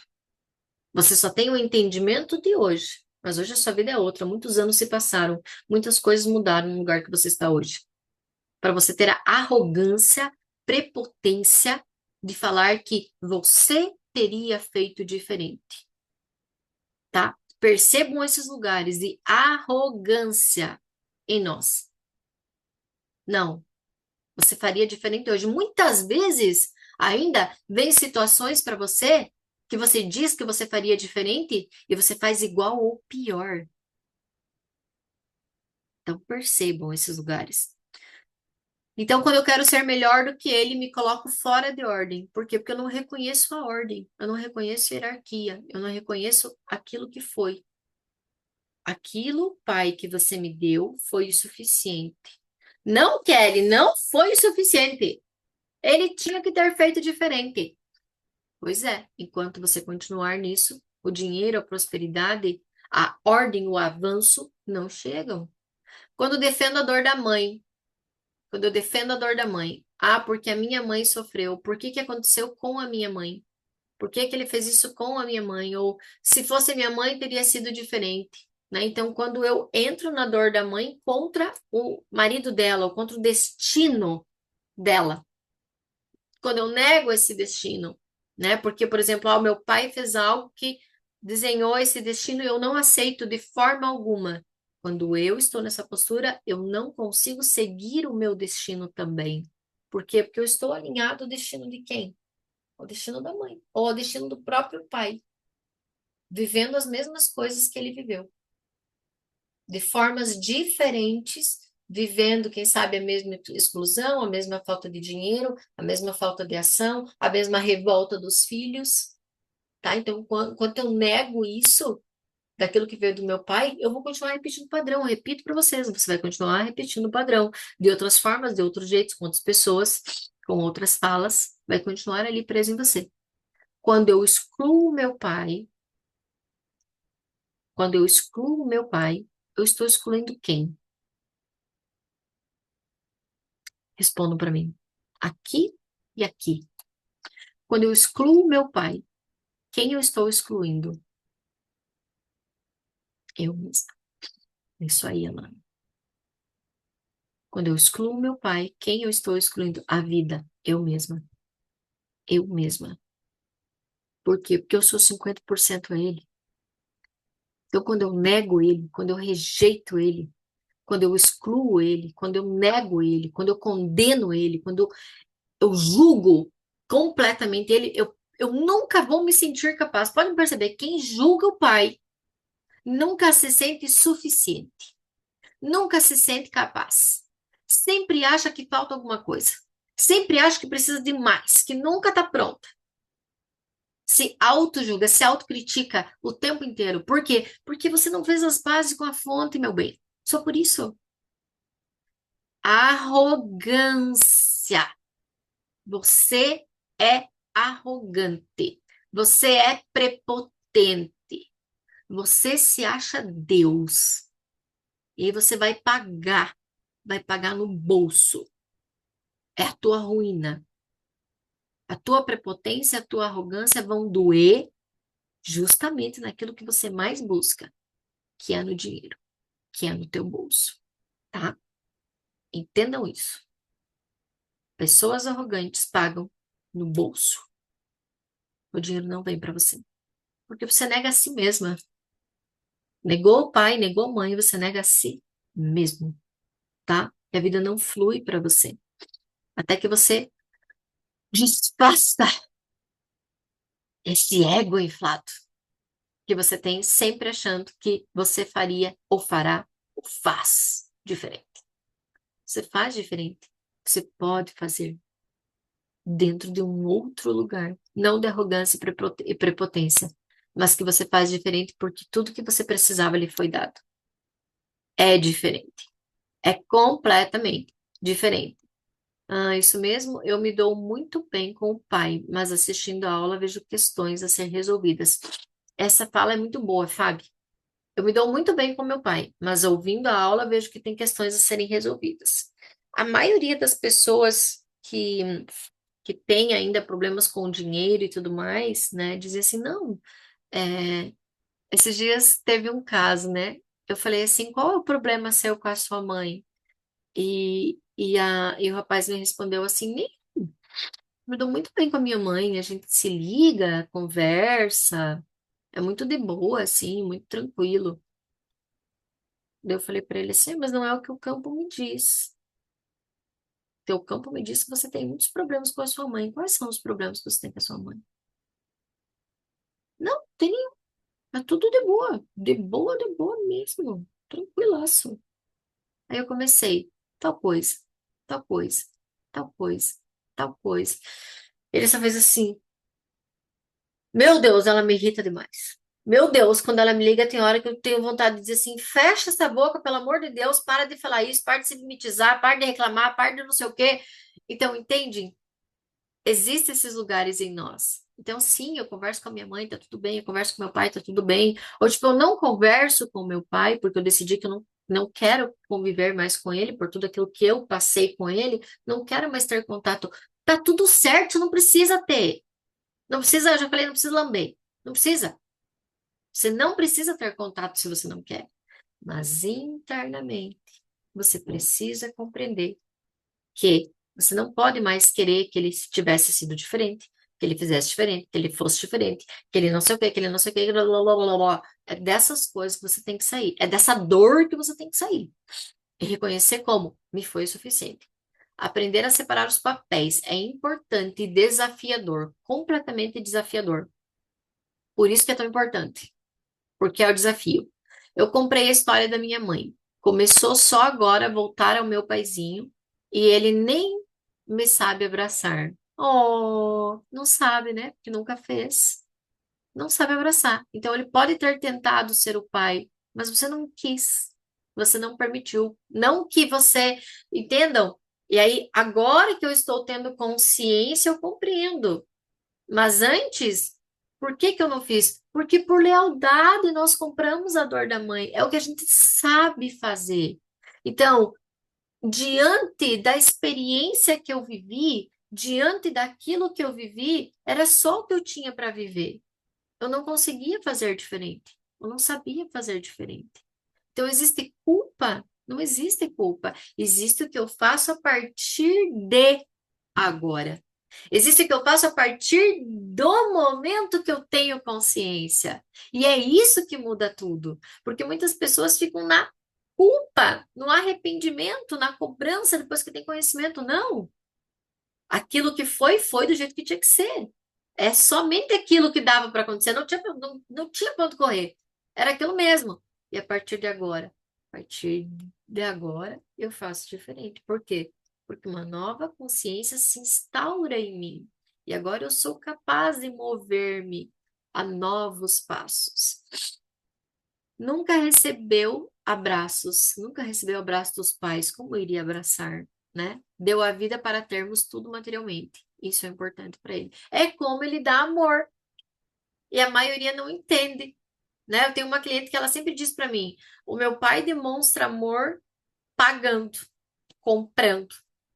Você só tem o entendimento de hoje. Mas hoje a sua vida é outra. Muitos anos se passaram. Muitas coisas mudaram no lugar que você está hoje. Para você ter a arrogância, prepotência de falar que você teria feito diferente, tá? Percebam esses lugares de arrogância em nós. Não, você faria diferente hoje. Muitas vezes ainda vem situações para você que você diz que você faria diferente e você faz igual ou pior. Então percebam esses lugares. Então, quando eu quero ser melhor do que ele, me coloco fora de ordem. Por quê? Porque eu não reconheço a ordem, eu não reconheço a hierarquia, eu não reconheço aquilo que foi. Aquilo, pai, que você me deu foi o suficiente. Não, Kelly, não foi o suficiente. Ele tinha que ter feito diferente. Pois é, enquanto você continuar nisso, o dinheiro, a prosperidade, a ordem, o avanço não chegam. Quando defendo a dor da mãe, Quando eu defendo a dor da mãe. Ah, porque a minha mãe sofreu. Por que que aconteceu com a minha mãe? Por que que ele fez isso com a minha mãe? Ou se fosse minha mãe, teria sido diferente, né? Então, quando eu entro na dor da mãe contra o marido dela, ou contra o destino dela, quando eu nego esse destino, né? Porque, por exemplo, o meu pai fez algo que desenhou esse destino e eu não aceito de forma alguma. Quando eu estou nessa postura, eu não consigo seguir o meu destino também. Por quê? Porque eu estou alinhado ao destino de quem? Ao destino da mãe, ou ao destino do próprio pai, vivendo as mesmas coisas que ele viveu, de formas diferentes, vivendo, quem sabe, a mesma exclusão, a mesma falta de dinheiro, a mesma falta de ação, a mesma revolta dos filhos, tá? Então, enquanto eu nego isso, daquilo que veio do meu pai, eu vou continuar repetindo o padrão. Eu repito para vocês, você vai continuar repetindo o padrão, de outras formas, de outros jeitos, com outras pessoas, com outras falas, vai continuar ali preso em você. Quando eu excluo o meu pai, quando eu excluo o meu pai, eu estou excluindo quem? Respondam para mim. Aqui e aqui. Quando eu excluo o meu pai, quem eu estou excluindo? Eu mesma. É isso aí, Alana. Quando eu excluo o meu pai, quem eu estou excluindo? A vida. Eu mesma. Eu mesma. Por quê? Porque eu sou 50% a ele. Então, quando eu nego ele, quando eu rejeito ele, quando eu excluo ele, quando eu nego ele, quando eu condeno ele, quando eu julgo completamente ele, eu nunca vou me sentir capaz. Pode perceber, quem julga o pai nunca se sente suficiente, nunca se sente capaz. Sempre acha que falta alguma coisa. Sempre acha que precisa de mais, que nunca está pronta. Se auto-julga, se autocritica o tempo inteiro. Por quê? Porque você não fez as pazes com a fonte, meu bem. Só por isso. Arrogância. Você é arrogante. Você é prepotente. Você se acha Deus. E aí você vai pagar no bolso. É a tua ruína. A tua prepotência, a tua arrogância vão doer justamente naquilo que você mais busca, que é no dinheiro, que é no teu bolso, tá? Entendam isso. Pessoas arrogantes pagam no bolso. O dinheiro não vem para você, porque você nega a si mesma. Negou o pai, negou a mãe, você nega a si mesmo, tá? E a vida não flui para você. Até que você desfaça esse ego inflado que você tem sempre achando que você faria ou fará ou faz diferente. Você faz diferente. Você pode fazer dentro de um outro lugar, não de arrogância e prepotência, mas que você faz diferente porque tudo que você precisava lhe foi dado. É diferente. É completamente diferente. Ah, isso mesmo, eu me dou muito bem com o pai, mas assistindo a aula vejo questões a ser resolvidas. Essa fala é muito boa, Fábio. Eu me dou muito bem com meu pai, mas ouvindo a aula vejo que tem questões a serem resolvidas. A maioria das pessoas que tem ainda problemas com o dinheiro e tudo mais, né, dizem assim, não, é, esses dias teve um caso, né, eu falei assim, qual é o problema seu com a sua mãe? E o rapaz me respondeu assim, me dou muito bem com a minha mãe, a gente se liga, conversa, é muito de boa, assim, muito tranquilo. Daí eu falei pra ele assim, mas não é o que o campo me diz. Teu campo me diz que você tem muitos problemas com a sua mãe. Quais são os problemas que você tem com a sua mãe? Não, tem nenhum. É tudo de boa mesmo, tranquilaço. Aí eu comecei, tal coisa, tal coisa, tal coisa, tal coisa. Ele só fez assim, meu Deus, ela me irrita demais. Meu Deus, quando ela me liga, tem hora que eu tenho vontade de dizer assim: fecha essa boca, pelo amor de Deus, para de falar isso, para de se mimetizar, para de reclamar, para de não sei o quê. Então, entende? Existem esses lugares em nós. Então, sim, eu converso com a minha mãe, tá tudo bem, eu converso com meu pai, tá tudo bem. Ou, tipo, eu não converso com meu pai, porque eu decidi que eu não não quero conviver mais com ele por tudo aquilo que eu passei com ele, não quero mais ter contato. Tá tudo certo, não precisa ter. Não precisa, eu já falei, não precisa lamber. Não precisa. Você não precisa ter contato se você não quer. Mas internamente, você precisa compreender que você não pode mais querer que ele tivesse sido diferente, que ele fizesse diferente, que ele fosse diferente, que ele não sei o que, que ele não sei o que, blá, blá, blá, blá, blá. É dessas coisas que você tem que sair. É dessa dor que você tem que sair. E reconhecer como me foi o suficiente. Aprender a separar os papéis é importante e desafiador, completamente desafiador. Por isso que é tão importante, porque é o desafio. Eu comprei a história da minha mãe. Começou só agora a voltar ao meu paizinho e ele nem me sabe abraçar. Oh, não sabe, né? Porque nunca fez. Não sabe abraçar. Então ele pode ter tentado ser o pai, mas você não quis. Você não permitiu. Não que você, entendam? E aí, agora que eu estou tendo consciência, eu compreendo. Mas antes, por que que eu não fiz? Porque por lealdade nós compramos a dor da mãe. É o que a gente sabe fazer. Então, diante da experiência que eu vivi, diante daquilo que eu vivi, era só o que eu tinha para viver. Eu não conseguia fazer diferente. Eu não sabia fazer diferente. Então, existe culpa? Não existe culpa. Existe o que eu faço a partir de agora. Existe o que eu faço a partir do momento que eu tenho consciência. E é isso que muda tudo. Porque muitas pessoas ficam na culpa, no arrependimento, na cobrança depois que tem conhecimento. Não. Aquilo que foi, foi do jeito que tinha que ser. É somente aquilo que dava para acontecer. Não tinha para onde correr. Era aquilo mesmo. E a partir de agora, eu faço diferente. Por quê? Porque uma nova consciência se instaura em mim. E agora eu sou capaz de mover-me a novos passos. Nunca recebeu abraço dos pais, como iria abraçar, né? Deu a vida para termos tudo materialmente. Isso é importante para ele. É como ele dá amor. E a maioria não entende, né? Eu tenho uma cliente que ela sempre diz para mim: o meu pai demonstra amor pagando, comprando,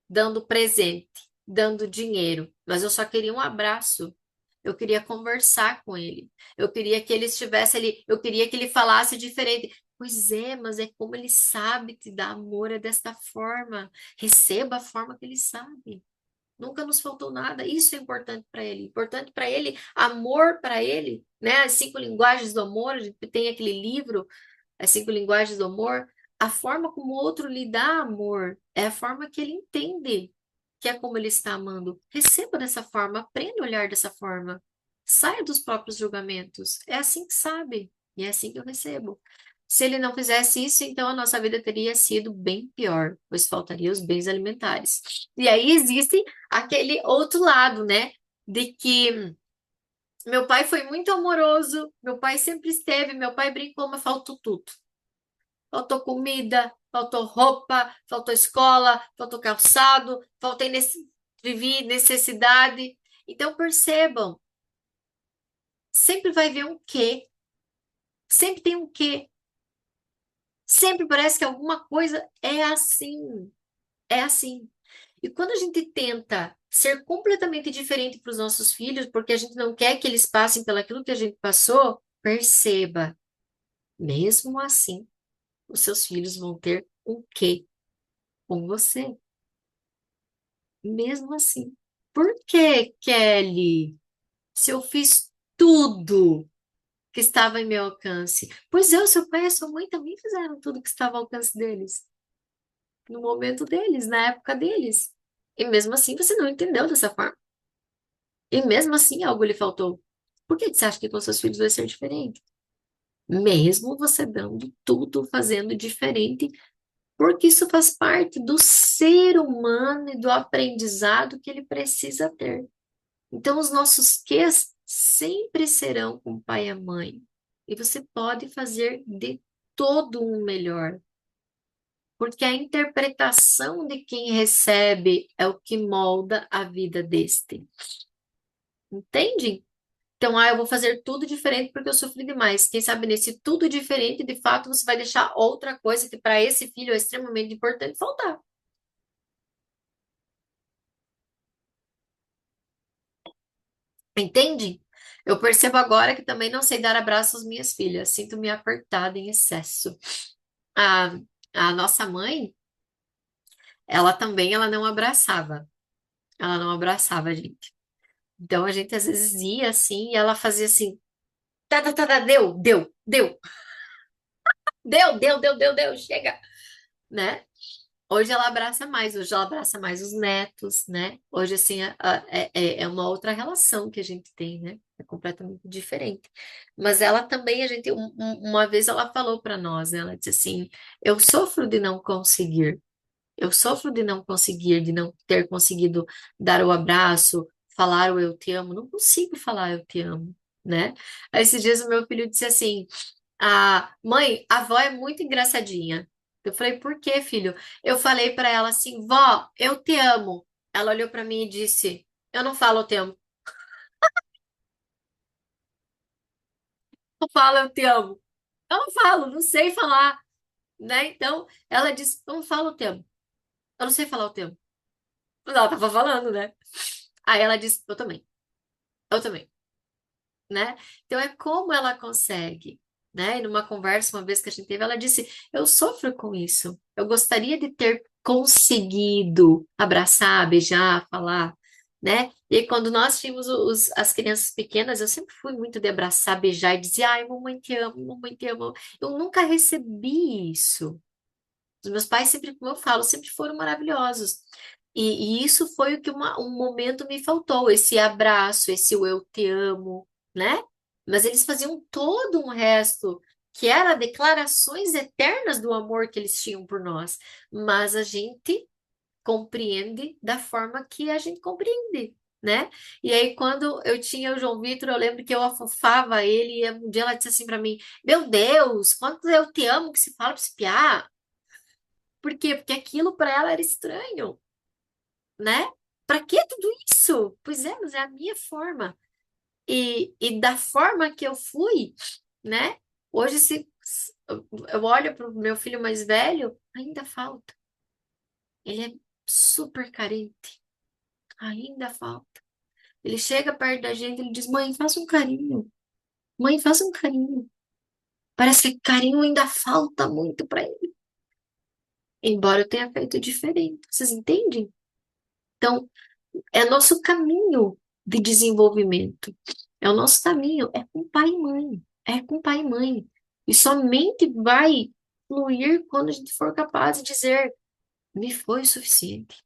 dando presente, dando dinheiro, mas eu só queria um abraço. Eu queria conversar com ele. Eu queria que ele estivesse ali. Eu queria que ele falasse diferente. Pois é, mas é como ele sabe te dar amor, é desta forma. Receba a forma que ele sabe. Nunca nos faltou nada. Isso é importante para ele. Importante para ele, amor para ele, né? As 5 linguagens do amor. A gente tem aquele livro, As 5 linguagens do amor. A forma como o outro lhe dá amor é a forma que ele entende que é como ele está amando. Receba dessa forma, aprenda a olhar dessa forma. Saia dos próprios julgamentos. É assim que sabe, e é assim que eu recebo. Se ele não fizesse isso, então a nossa vida teria sido bem pior, pois faltaria os bens alimentares. E aí existe aquele outro lado, né? De que meu pai foi muito amoroso, meu pai sempre esteve, meu pai brincou, mas faltou tudo. Faltou comida, faltou roupa, faltou escola, faltou calçado, vivi necessidade. Então percebam, sempre vai ver um quê, sempre tem um quê, sempre parece que alguma coisa é assim, é assim. E quando a gente tenta ser completamente diferente para os nossos filhos, porque a gente não quer que eles passem pelaquilo que a gente passou, perceba, mesmo assim, os seus filhos vão ter um quê com você. Mesmo assim. Por que, Kelly? Se eu fiz tudo que estava em meu alcance? Pois eu, seu pai e sua mãe também fizeram tudo que estava ao alcance deles, no momento deles, na época deles. E mesmo assim você não entendeu dessa forma. E mesmo assim algo lhe faltou. Por que você acha que com seus filhos vai ser diferente? Mesmo você dando tudo, fazendo diferente, porque isso faz parte do ser humano e do aprendizado que ele precisa ter. Então, os nossos quês sempre serão com o pai e a mãe. E você pode fazer de todo um melhor, porque a interpretação de quem recebe é o que molda a vida deste. Entende? Então, eu vou fazer tudo diferente porque eu sofri demais. Quem sabe nesse tudo diferente, de fato, você vai deixar outra coisa que para esse filho é extremamente importante faltar. Entende? Eu percebo agora que também não sei dar abraço às minhas filhas. Sinto-me apertada em excesso. A, a nossa mãe, ela também, ela não abraçava. Ela não abraçava a gente. Então a gente às vezes ia assim e ela fazia assim, tá, deu, chega, né? Hoje ela abraça mais, hoje ela abraça mais os netos, né? Hoje, assim, é uma outra relação que a gente tem, né? É completamente diferente. Mas ela também, uma vez ela falou para nós, né? Ela disse assim, eu sofro de não conseguir, eu sofro de não conseguir, de não ter conseguido dar o abraço, falar o eu te amo, não consigo falar eu te amo, né? Aí esses dias o meu filho disse assim, mãe, a avó é muito engraçadinha. Eu falei, por quê, filho? Eu falei para ela assim, vó, eu te amo. Ela olhou para mim e disse, eu não falo eu te amo. Não falo eu te amo. Eu não falo, não sei falar, né? Então, ela disse, eu não falo eu te amo. Eu não sei falar eu te amo. Ela tava falando, né? Aí ela disse, eu também. Né? Então é como ela consegue, né? E numa conversa, uma vez que a gente teve, ela disse: Eu sofro com isso. Eu gostaria de ter conseguido abraçar, beijar, falar, né? E quando nós tínhamos as crianças pequenas, eu sempre fui muito de abraçar, beijar e dizer: Ai, mamãe te amo, mamãe te amo. Eu nunca recebi isso. Os meus pais sempre, como eu falo, sempre foram maravilhosos. E isso foi o que um momento me faltou, esse abraço, esse eu te amo, né? Mas eles faziam todo um resto que era declarações eternas do amor que eles tinham por nós. Mas a gente compreende da forma que a gente compreende, né? E aí, quando eu tinha o João Vitor, eu lembro que eu afofava ele e um dia ela disse assim para mim: Meu Deus, quanto eu te amo que se fala pra esse piá. Por quê? Porque aquilo para ela era estranho, né? Para que tudo isso? Pois é, mas é a minha forma. E da forma que eu fui, né? Hoje, se eu olho para o meu filho mais velho, ainda falta. Ele é super carente, ainda falta. Ele chega perto da gente, ele diz: Mãe, faça um carinho. Mãe, faça um carinho. Parece que carinho ainda falta muito para ele, embora eu tenha feito diferente. Vocês entendem? Então, é nosso caminho de desenvolvimento. É o nosso caminho, é com pai e mãe. É com pai e mãe. E somente vai fluir quando a gente for capaz de dizer: me foi suficiente,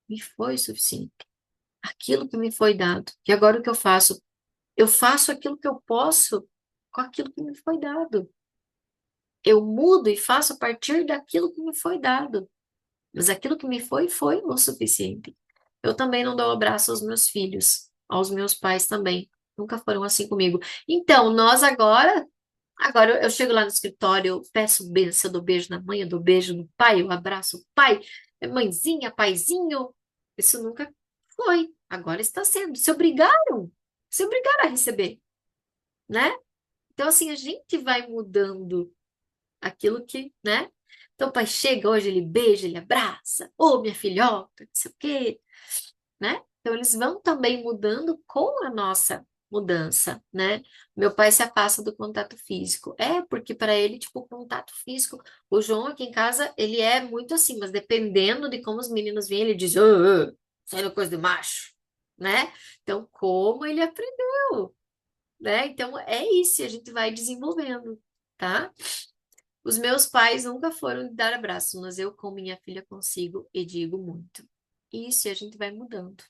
me foi suficiente. Aquilo que me foi dado. E agora o que eu faço? Eu faço aquilo que eu posso com aquilo que me foi dado. Eu mudo e faço a partir daquilo que me foi dado. Mas aquilo que me foi o suficiente. Eu também não dou abraço aos meus filhos, aos meus pais também. Nunca foram assim comigo. Então, nós agora eu chego lá no escritório, eu peço bênção, eu dou beijo na mãe, eu dou beijo no pai, eu abraço o pai, mãezinha, paizinho. Isso nunca foi. Agora está sendo. Se obrigaram a receber, né? Então, assim, a gente vai mudando aquilo que, né? Então, o pai chega hoje, ele beija, ele abraça, ô minha filhota, não sei o quê, né? Então, eles vão também mudando com a nossa mudança, né? Meu pai se afasta do contato físico. É, porque para ele, tipo, o contato físico, o João aqui em casa, ele é muito assim, mas dependendo de como os meninos vêm, ele diz, isso aí é coisa de macho, né? Então, como ele aprendeu, né? Então, é isso, a gente vai desenvolvendo, tá? Os meus pais nunca foram de dar abraço, mas eu com minha filha consigo e digo muito. Isso, e a gente vai mudando.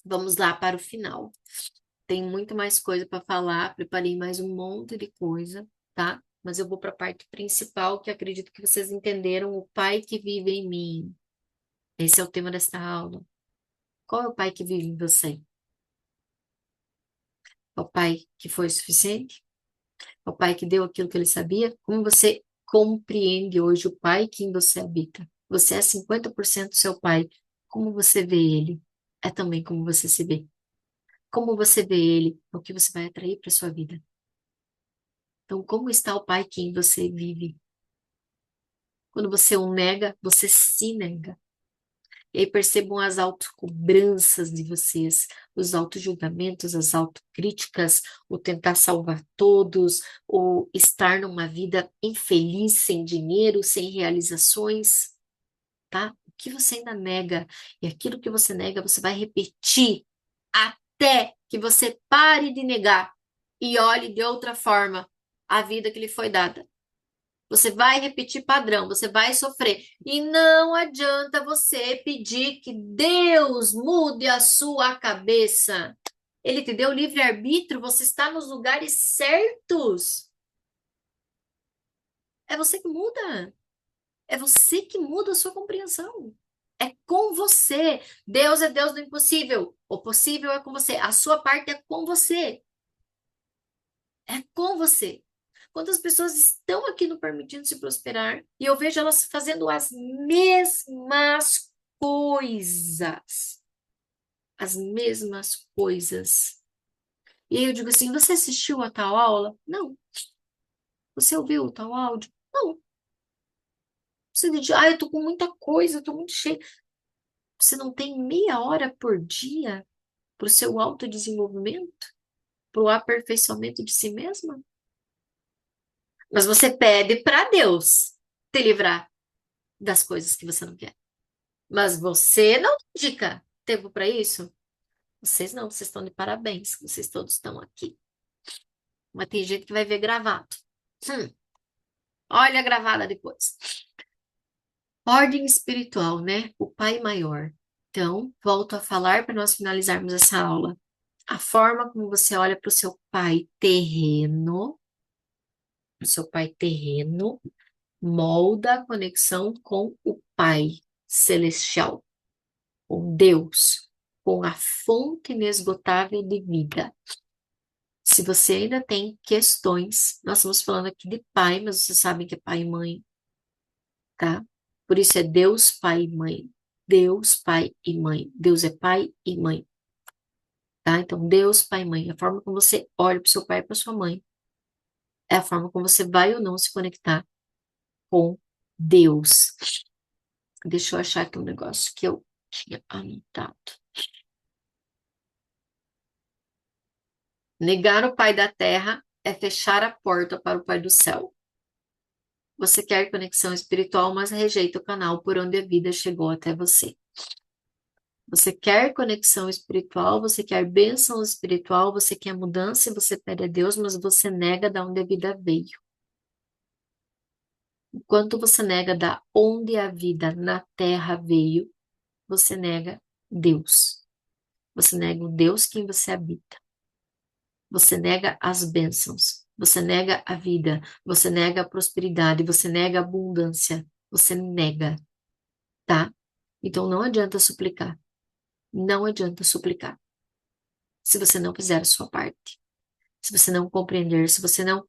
Vamos lá para o final. Tem muito mais coisa para falar, preparei mais um monte de coisa, tá? Mas eu vou para a parte principal, que acredito que vocês entenderam, o pai que vive em mim. Esse é o tema desta aula. Qual é o pai que vive em você? É o pai que foi suficiente? É o pai que deu aquilo que ele sabia? Como você compreende hoje o pai que em você habita? Você é 50% seu pai. Como você vê ele? É também como você se vê. como você vê ele, é o que você vai atrair para sua vida. Então, como está o Pai que em você vive? Quando você o nega, você se nega. E aí percebam as autocobranças de vocês, os autojulgamentos, as autocríticas, o tentar salvar todos, o estar numa vida infeliz, sem dinheiro, sem realizações, tá? O que você ainda nega, e aquilo que você nega, você vai repetir até que você pare de negar e olhe de outra forma a vida que lhe foi dada. Você vai repetir padrão, você vai sofrer. E não adianta você pedir que Deus mude a sua cabeça. Ele te deu livre-arbítrio, você está nos lugares certos. É você que muda. É você que muda a sua compreensão. É com você. Deus é Deus do impossível. O possível é com você. A sua parte é com você. É com você. Quantas pessoas estão aqui no Permitindo-se Prosperar e eu vejo elas fazendo as mesmas coisas. As mesmas coisas. E aí eu digo assim: você assistiu a tal aula? Não. Você ouviu o tal áudio? Não. Você diz, eu tô com muita coisa, eu tô muito cheia. Você não tem meia hora por dia para o seu autodesenvolvimento, para o aperfeiçoamento de si mesma? Mas você pede para Deus te livrar das coisas que você não quer. Mas você não indica tempo para isso? Vocês não, vocês estão de parabéns, vocês todos estão aqui. Mas tem gente que vai ver gravado. Hum, olha a gravada depois. Ordem espiritual, né? O Pai Maior. Então, volto a falar para nós finalizarmos essa aula. A forma como você olha para o seu pai terreno, molda a conexão com o Pai Celestial, com Deus, com a fonte inesgotável de vida. Se você ainda tem questões, nós estamos falando aqui de pai, mas vocês sabem que é pai e mãe, tá? Por isso é Deus, pai e mãe. Deus, pai e mãe. Deus é pai e mãe, tá? Então, Deus, pai e mãe. A forma como você olha para o seu pai e para sua mãe é a forma como você vai ou não se conectar com Deus. Deixa eu achar aqui um negócio que eu tinha anotado. Negar o Pai da Terra é fechar a porta para o Pai do Céu. Você quer conexão espiritual, mas rejeita o canal por onde a vida chegou até você. Você quer conexão espiritual, você quer bênção espiritual, você quer mudança e você pede a Deus, mas você nega da onde a vida veio. Enquanto você nega da onde a vida na Terra veio, você nega Deus. Você nega o Deus que em você habita. Você nega as bênçãos, você nega a vida, você nega a prosperidade, você nega a abundância, você nega, tá? Então não adianta suplicar, não adianta suplicar. Se você não fizer a sua parte, se você não compreender, se você não.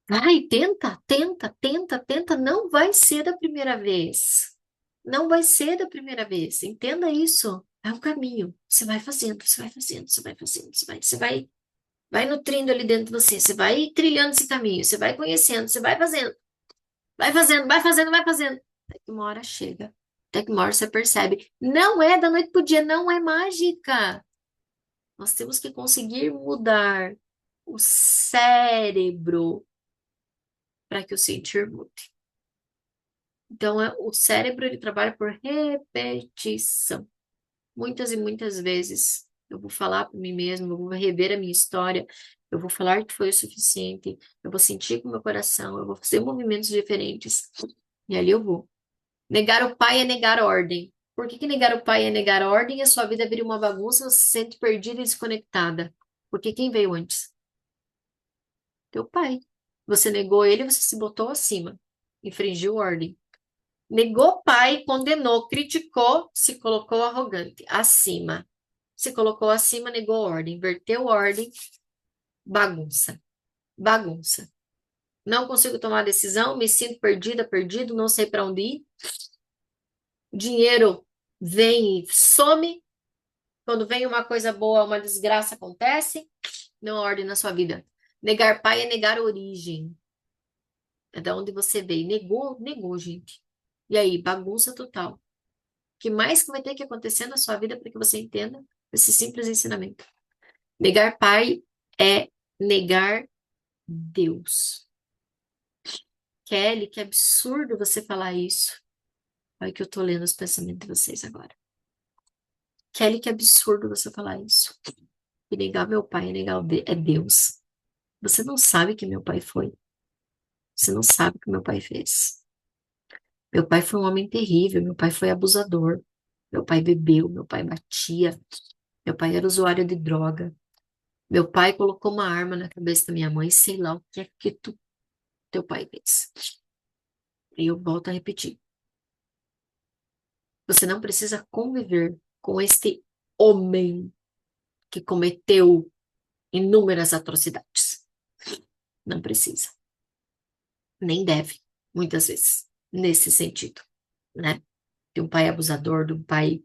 Vai, tenta, tenta, tenta, tenta, não vai ser da primeira vez. Não vai ser da primeira vez, entenda isso. É um caminho. Você vai fazendo, você vai fazendo, você vai fazendo, vai nutrindo ali dentro de você, você vai trilhando esse caminho, você vai conhecendo, você vai fazendo, vai fazendo, vai fazendo, vai fazendo. Até que uma hora chega, até que uma hora você percebe. Não é da noite pro dia, não é mágica. Nós temos que conseguir mudar o cérebro para que o sentir mude. Então, o cérebro ele trabalha por repetição. Muitas e muitas vezes eu vou falar para mim mesmo, eu vou rever a minha história, eu vou falar que foi o suficiente, eu vou sentir com o meu coração, eu vou fazer movimentos diferentes. E ali eu vou. Negar o pai é negar a ordem. Por que negar o pai é negar a ordem e a sua vida vira uma bagunça, você se sente perdida e desconectada? Porque quem veio antes? Teu pai. Você negou ele, você se botou acima. Infringiu ordem. Negou pai, condenou, criticou, se colocou arrogante, acima. Se colocou acima, negou ordem, inverteu ordem, bagunça, bagunça. Não consigo tomar decisão, me sinto perdida, perdido, não sei para onde ir. Dinheiro vem e some, Quando vem uma coisa boa, uma desgraça acontece, não há ordem na sua vida. Negar pai é negar origem. É da onde você veio. Negou, negou, gente. E aí, bagunça total. O que mais que vai ter que acontecer na sua vida para que você entenda esse simples ensinamento? Negar pai é negar Deus. Kelly, que absurdo você falar isso. Olha que eu tô lendo os pensamentos de vocês agora. Kelly, que absurdo você falar isso. E negar meu pai é negar é Deus. Você não sabe que meu pai foi. Você não sabe o que meu pai fez. Meu pai foi um homem terrível. Meu pai foi abusador. Meu pai bebeu. Meu pai batia. Meu pai era usuário de droga. Meu pai colocou uma arma na cabeça da minha mãe. Sei lá o que é que teu pai fez. E eu volto a repetir. Você não precisa conviver com este homem que cometeu inúmeras atrocidades. Não precisa. Nem deve, muitas vezes, nesse sentido, né? De um pai abusador, de um pai,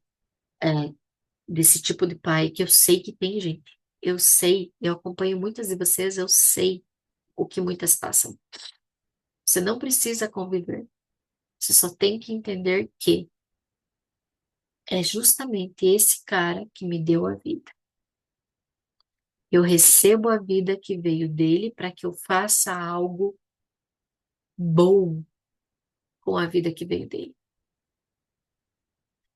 é, desse tipo de pai que eu sei que tem, gente. Eu sei, eu acompanho muitas de vocês, eu sei o que muitas passam. Você não precisa conviver. Você só tem que entender que é justamente esse cara que me deu a vida. Eu recebo a vida que veio dele para que eu faça algo bom com a vida que veio dele.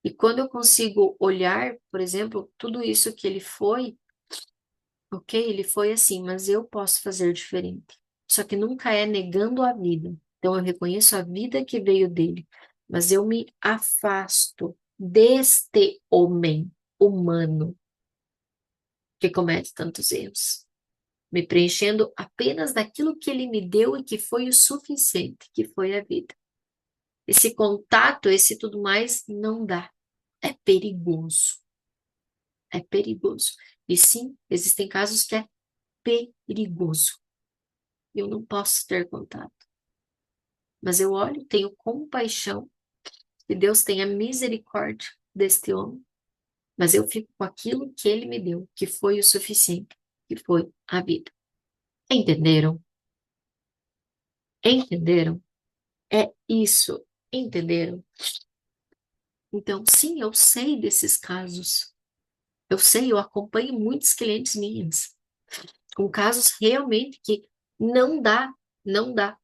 E quando eu consigo olhar, por exemplo, tudo isso que ele foi, ok, ele foi assim, mas eu posso fazer diferente. Só que nunca é negando a vida. Então eu reconheço a vida que veio dele, mas eu me afasto deste homem humano que comete tantos erros, me preenchendo apenas daquilo que ele me deu e que foi o suficiente, que foi a vida. Esse contato, esse tudo mais, não dá. É perigoso. É perigoso. E sim, existem casos que é perigoso. Eu não posso ter contato. Mas eu olho, tenho compaixão, que Deus tenha misericórdia deste homem. Mas eu fico com aquilo que ele me deu, que foi o suficiente, que foi a vida. Entenderam? Entenderam? É isso. Entenderam? Então, sim, eu sei desses casos. Eu sei, eu acompanho muitos clientes minhas, com casos realmente que não dá, não dá.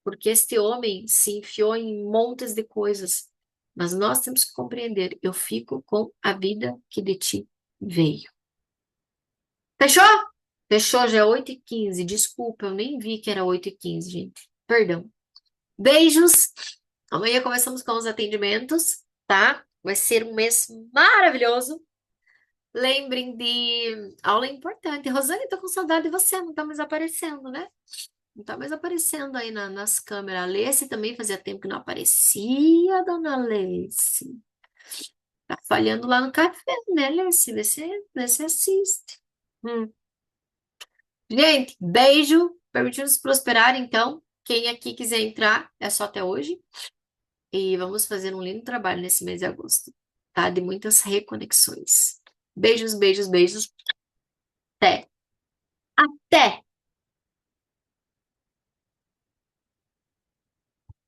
Porque este homem se enfiou em montes de coisas. Mas nós temos que compreender, eu fico com a vida que de ti veio. Fechou? Fechou, já é 8h15. Desculpa, eu nem vi que era 8h15, gente. Perdão. Beijos. Amanhã começamos com os atendimentos, tá? Vai ser um mês maravilhoso. Lembrem de aula importante. Rosane, tô com saudade de você, não tá mais aparecendo, né? Não tá mais aparecendo aí nas câmeras. A Leci também fazia tempo que não aparecia, dona Leci. Tá falhando lá no café, né, Leci? Vê se assiste. Hum. Gente, beijo. Permitimos prosperar, então. Quem aqui quiser entrar, é só até hoje. E vamos fazer um lindo trabalho nesse mês de agosto, tá? De muitas reconexões. Beijos, beijos, beijos. Até. Até!